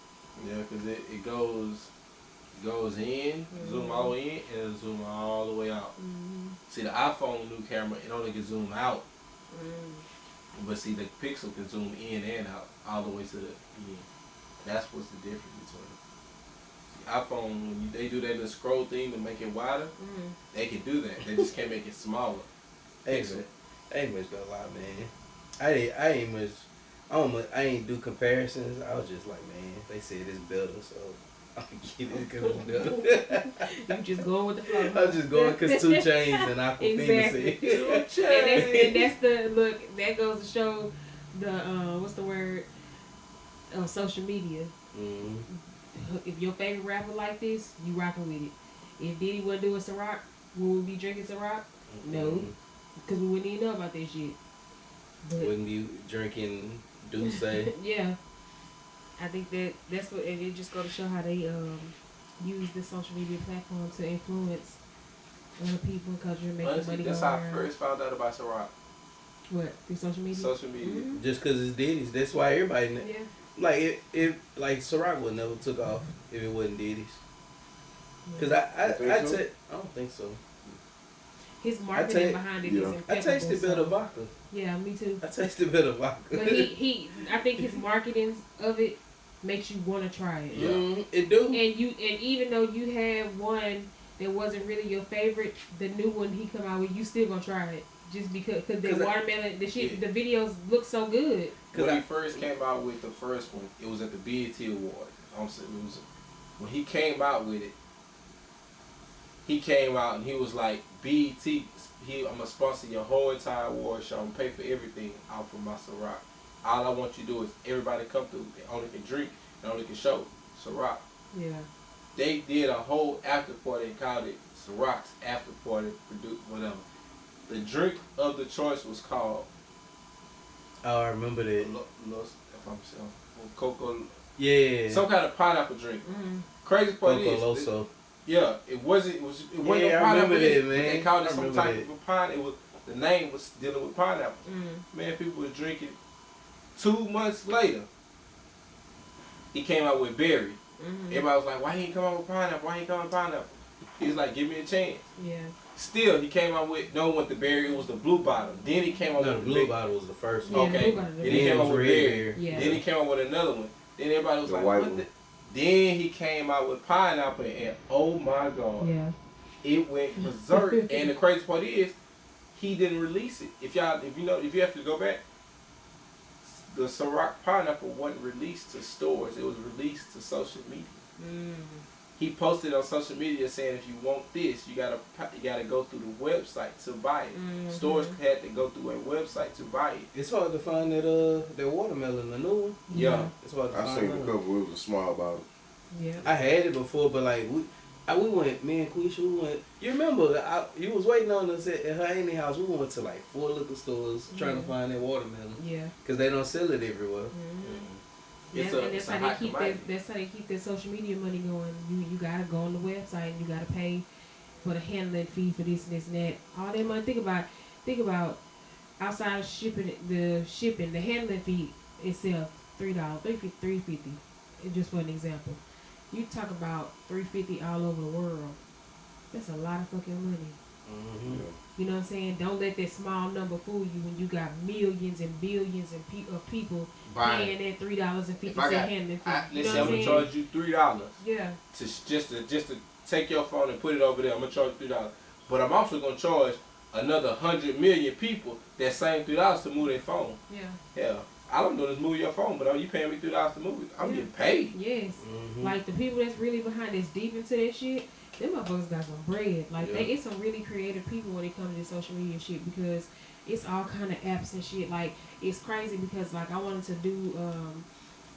Yeah, because it goes in, zoom all the way in, and zoom all the way out. See, the iPhone new camera, it only can zoom out. But see, the Pixel can zoom in and out, all the way to the end. That's what's the difference between them. The iPhone, when they do that little scroll thing to make it wider, they can do that. They just can't make it smaller. Ain't much gonna lie, man. I ain't do comparisons. I was just like, man, they said it's better, so I'm get it because it's better. You just going with the flow. I'm just going because 2 Chainz and Aquafina exactly. said 2 Chainz. And that's the look. That goes to show the what's the word? Social media. If your favorite rapper like this, you rocking with it. If Diddy wasn't doing Ciroc, would we be drinking Ciroc? No, because we wouldn't even know about that shit. But wouldn't be drinking Douce. Yeah. I think that's what, and it just go to show how they use this social media platform to influence other people because you're making money. That's how I first found out about Ciroc. What, through social media? Social media. Just because it's Diddy's, that's why everybody. Yeah. Like like Ciroc would never took off if it wasn't Diddy's. Because I don't think so. His marketing behind it is impeccable. I tasted better vodka. Yeah, me too. I tasted better vodka. But I think his marketing of it makes you want to try it. Yeah, it do. And even though you had one that wasn't really your favorite, the new one he come out with, you still gonna try it just because the watermelon, the videos look so good. When he first came out with the first one, it was at the BET Awards. When he came out with it, he came out and he was like, BET, I'm gonna sponsor your whole entire award show. I'm gonna pay for everything out from my Ciroc. All I want you to do is everybody come through. They only can drink, they only can show Ciroc. Yeah. they did a whole after party and called it Ciroc after party, whatever. The drink of the choice was called. Oh, I remember that. Coco. Yeah. Some kind of pineapple drink. Mm-hmm. Crazy part Coco is. Loso. Yeah, it wasn't. It wasn't Yeah, no I pineapple. remember that, man. They called it I some remember type that. of a pine. It was the name was dealing with pineapple. Man, people was drinking. 2 months later, he came out with berry. Everybody was like, "Why he ain't come out with pineapple? Why he ain't come out with pineapple?" He was like, "Give me a chance." Yeah. Still, he came out with no one with the berry. It was the blue bottle. Then he came out No, with the blue bottle was the first Yeah, one. the Okay. blue bottle. Then he came out with berry. Yeah. Then he came out with another one. Then everybody was The like, white "What one. the?" Then he came out with pineapple, and oh my God, Yeah. it went berserk. And the crazy part is, he didn't release it. If you have to go back, the Ciroc pineapple wasn't released to stores. It was released to social media. He posted on social media saying, if you want this, you gotta go through the website to buy it. Stores had to go through a website to buy it. It's hard to find that watermelon, the new one. Yeah. It's hard to I find. seen a that. couple. It was a small bottle. Yeah. I had it before, but like we went, me and Quisha, we went. You remember, you was waiting on us at her auntie house. We went to like 4 liquor stores trying to find that watermelon. Yeah. Cause they don't sell it everywhere. It's a hot commodity. That's how they keep their social media money going. You gotta go on the website and you gotta pay for the handling fee for this and this and that. All that money. Think about outside of shipping, the handling fee itself $3, $3.50. Just for an example. You talk about $3.50 all over the world. That's a lot of fucking money. You know what I'm saying? Don't let that small number fool you when you got millions and billions of people paying that $3.50 handling fee. I'm gonna charge you $3. Yeah. Just to take your phone and put it over there. I'm gonna charge you $3. But I'm also gonna charge another 100 million people that same $3 to move their phone. Yeah. Yeah. All I'm doing is move your phone, but you paying me $3 to move it. I'm getting paid. Yes. Like the people that's really behind this deep into that shit, them motherfuckers got some bread. Like it's some really creative people when it comes to social media shit, because it's all kind of apps and shit. Like it's crazy because like I wanted to do,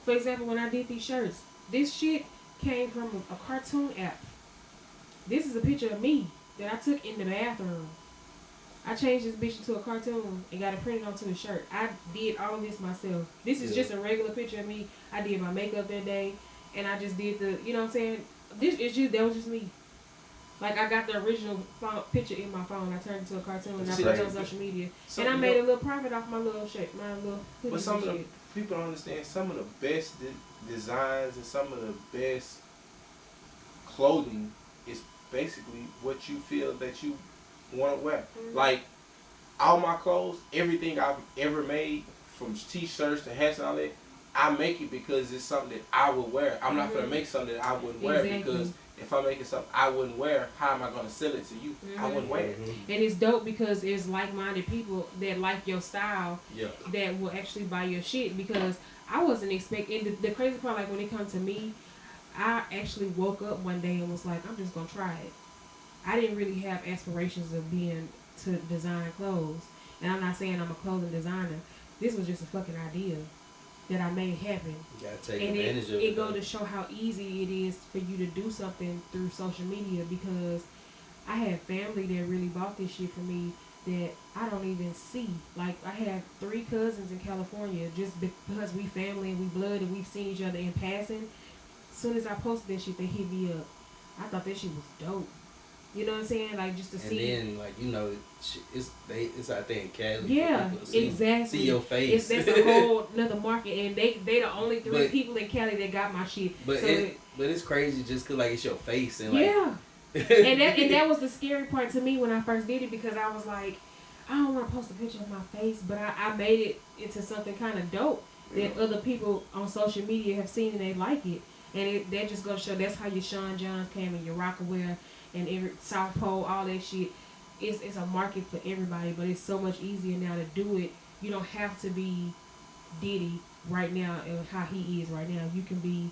for example, when I did these shirts, this shit came from a cartoon app. This is a picture of me that I took in the bathroom. I changed this bitch into a cartoon and got it printed onto a shirt. I did all of this myself. This is just a regular picture of me. I did my makeup that day, and I just did the, you know what I'm saying? That was just me. Like I got the original picture in my phone. I turned it into a cartoon and I put it on social media. And I made a little profit off my little shirt, my little hoodie. But some of the people don't understand, some of the best designs and some of the best clothing is basically what you feel that you want to wear. Like all my clothes, everything I've ever made, from t-shirts to hats and all that, I make it because it's something that I would wear. I'm not gonna make something that I wouldn't wear, because if I'm making something I wouldn't wear, how am I gonna sell it to you? I wouldn't wear it. And it's dope because it's like-minded people that like your style, Yeah. that will actually buy your shit. Because I wasn't expecting, the crazy part, like when it comes to me, I actually woke up one day and was like, I'm just gonna try it. I didn't really have aspirations of being to design clothes, and I'm not saying I'm a clothing designer. This was just a fucking idea that I made happen. You gotta take And advantage of it. it go to show how easy it is for you to do something through social media, because I had family that really bought this shit for me that I don't even see. Like I have 3 cousins in California, just because we family and we blood and we've seen each other in passing. As soon as I posted that shit, they hit me up. I thought that shit was dope. You know what I'm saying? Like just to see. And then, like, you know, it's out there in Cali. Yeah, See, exactly. See your face. That's a whole another market, and they the only 3 people in Cali that got my shit. But so it's crazy just cause like it's your face and like. Yeah. and that was the scary part to me when I first did it, because I was like, I don't want to post a picture of my face, but I made it into something kind of dope that other people on social media have seen and they like it. And that just goes to show that's how your Sean Johns came and your Rockaware and every South Pole, all that shit. It's a market for everybody, but it's so much easier now to do it. You don't have to be Diddy right now and how he is right now. You can be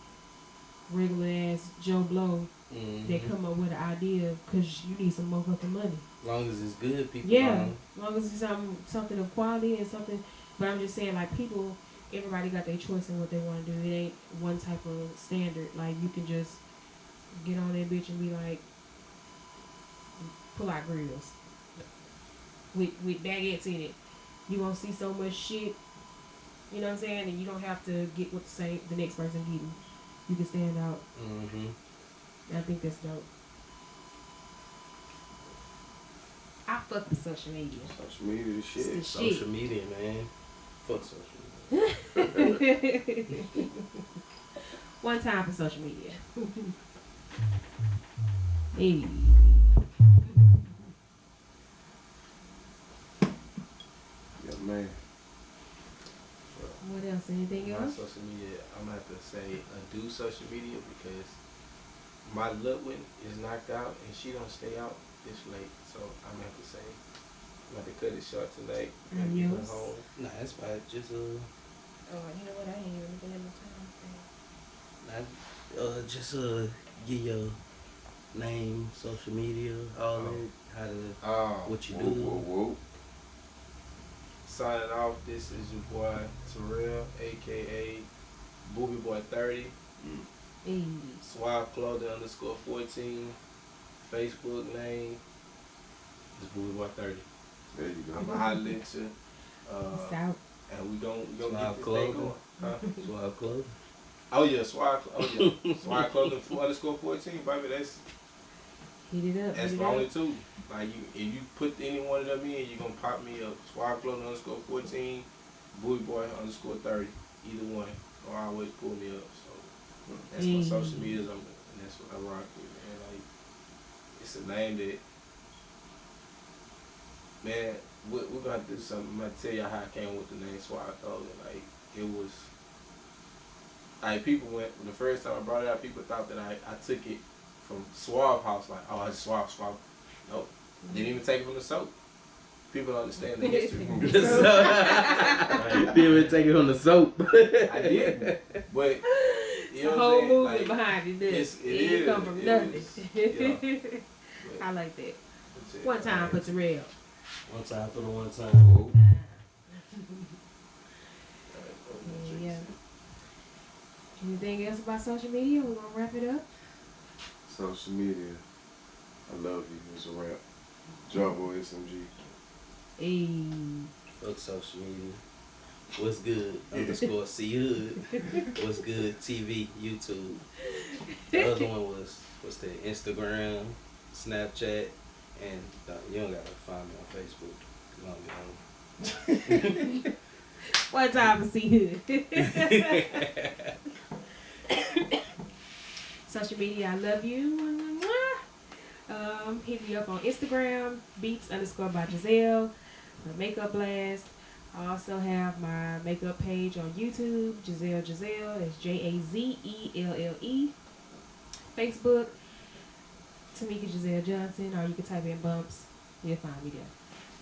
regular ass Joe Blow that come up with an idea because you need some motherfucking money. As long as it's good, people. Yeah, as long as it's something of quality and something. But I'm just saying, like, people, everybody got their choice in what they want to do. It ain't one type of standard. Like, you can just get on that bitch and be like, pull out grills with baguettes in it. You gonna see so much shit. You know what I'm saying? And you don't have to get what the next person getting. You can stand out. I think that's dope. I fuck with social media. Social media, the shit. It's the Social shit. media, man. Fuck social media. One time for social media. Hey. Yeah, man. What else? Anything My else? social media, I'm gonna have to say do social media because my little one is knocked out and she don't stay out this late. So I'm gonna have to say I'm gonna have to cut it short tonight and get her Yes. home. Nah, that's fine. Just Oh, you know what? I ain't even looking at my time. give your name, social media, all that, how to, what you do. Whoa. Signing off, this is your boy Terrell, aka Booby Boy 30. Hey. Swab Clothing _14. Facebook name is Booby Boy 30. There you go. I'm a hot lecture. Peace out. And we gon' Swab get this Clothing. thing going. Huh? Swab Club. Oh yeah, Swab Clothing _14, baby. That's Heat it up. That's heat it my up. only two. Like if you put any one of them in, you gonna pop me up. Swag Clothing _14, Booty Boy _30. Either one, or always pull me up. So that's my social medias. And that's what I rock with, man. Like it's a name that, man. We're gonna have to do something. I'm gonna tell y'all how I came with the name Swag Clothing. Like it was. Like people went the first time I brought it out, people thought that I took it from Swab House, like, oh, I just swab. Nope. Didn't even take it from the soap. People don't understand the history. People take it on the soap. I didn't. But, you know The what whole I'm saying? movement Like, behind it. This. it It is. come from It nothing. was- yeah. I like that. That's it. One time for Terrell. One time for the one time. Yeah. Anything else about social media? We're gonna wrap it up. Social media. I love you. It's a wrap. Jawboy SMG. Hey. Fuck social media. What's good? _C Hood. What's good? TV, YouTube. The other one was what's that? Instagram, Snapchat, and you don't gotta find me on Facebook. 'Cause I don't be on. One time for C Hood. Social media, I love you. Hit me up on Instagram, beats _by Giselle, the Makeup Blast. I also have my makeup page on YouTube, Giselle. It's JAZELLE. Facebook, Tamika Giselle Johnson, or you can type in bumps. You'll find me there.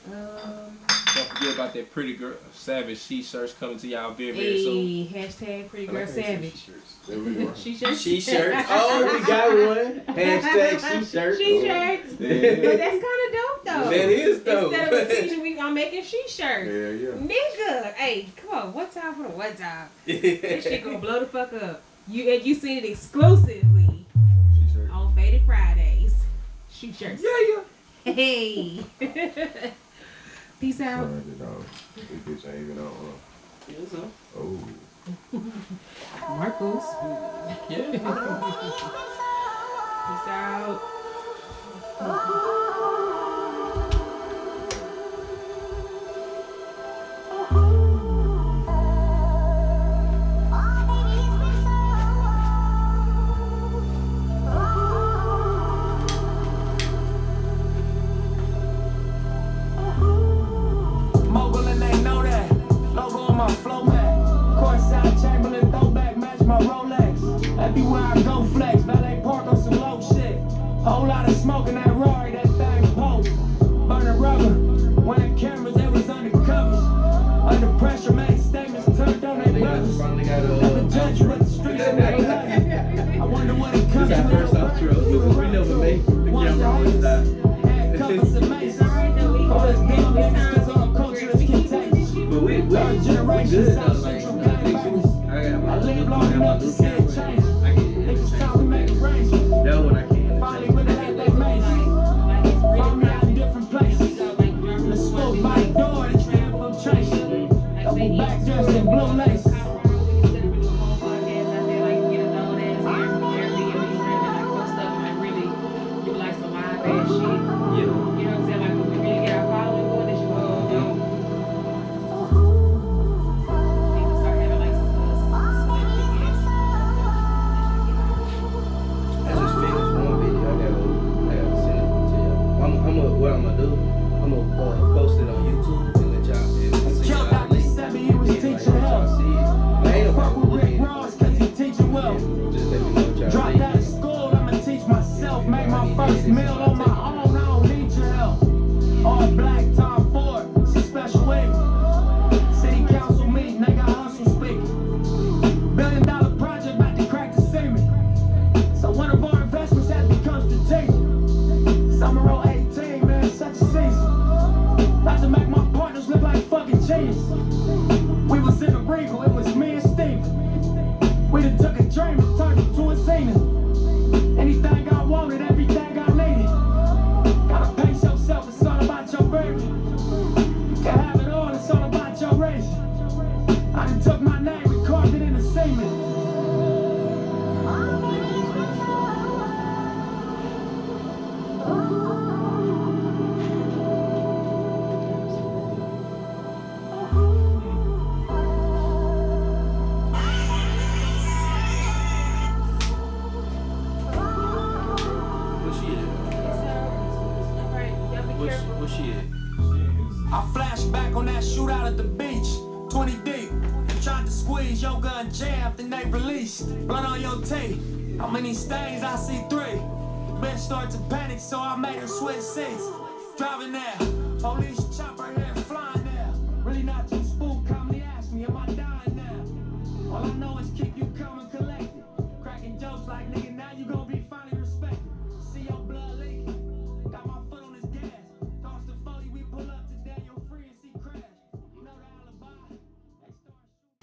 Don't forget about that Pretty Girl Savage She-shirts coming to y'all very, very soon. Hey, hashtag Pretty Girl Savage. There we go. She-shirts. She-shirts. Oh, we got one. Hashtag she-shirts. She-shirts. Yeah. But that's kind of dope, though. That is dope. Instead of a t-shirt, I'm making she-shirts. Yeah. Nigga, hey, come on, one time for the one time. This shit gonna blow the fuck up. You seen it exclusively on Fadded Fridays. She-shirts. Yeah. Hey. Peace out. Turned it on. This bitch ain't even on. Yes, huh? Oh. Marcos. Yeah. Peace out. Mogul and they know that. Logo on my flow mat. Courtside Chamberlain throwback match my Rolex. Everywhere I go flex. Valet park on some low shit. Whole lot of smoke in that Rory, that thing post. Burning rubber. When the cameras, it was undercover. Under pressure, made statements turned on their brothers. Never judge you, but the streets are never love you. I wonder what it comes This to. our first outro. We never make the camera always die. Had covers amazing. All this damn niggas, our culture is contagious. But we Third generation good though. South Like, Central I gang bangers. got my I live long enough to see it change. I get Niggas time to make arrangements. that bad shit. Yeah. You know what I'm saying? Like, when we really get our following going, that shit gonna go. People start having, like, celebrity guests. I just finished one video. I gotta send it to y'all. What I'm gonna do, I'm gonna post it on YouTube and let y'all see Killed y'all Dr. link. Sebi, he was Then, like, teaching let y'all well. see it. I ain't no Fuck problem with looking Rick at Ross, cause he teaching well. it. Just let me know what y'all Dropped think. out of school, I'ma teach myself. Make my first meal on my own, I don't need your help. All black, Tom Ford, it's a special way. City council meeting, they got hustle speaking. $1 billion project about to crack the semen. So one of our investments has become strategic. Summer 18, man, such a season. About to make my partners look like fucking cheese. We was in a Regal, it was me and Steven. We done took a dream and turned it to a zenith. Anything I wanted, everything I needed. Gotta pace yourself, it's all about your baby. You can have it all, it's all about your race. I done took my name and carved it in the cement. Where she at? Alright, y'all be careful. Where she at? I flash back on that shootout at the beach, 20 deep. They tried to squeeze your gun jammed, then they released. Blood on your tape. How many stains? I see 3. The bitch started to panic, so I made her switch seats. Driving there, police chopper here.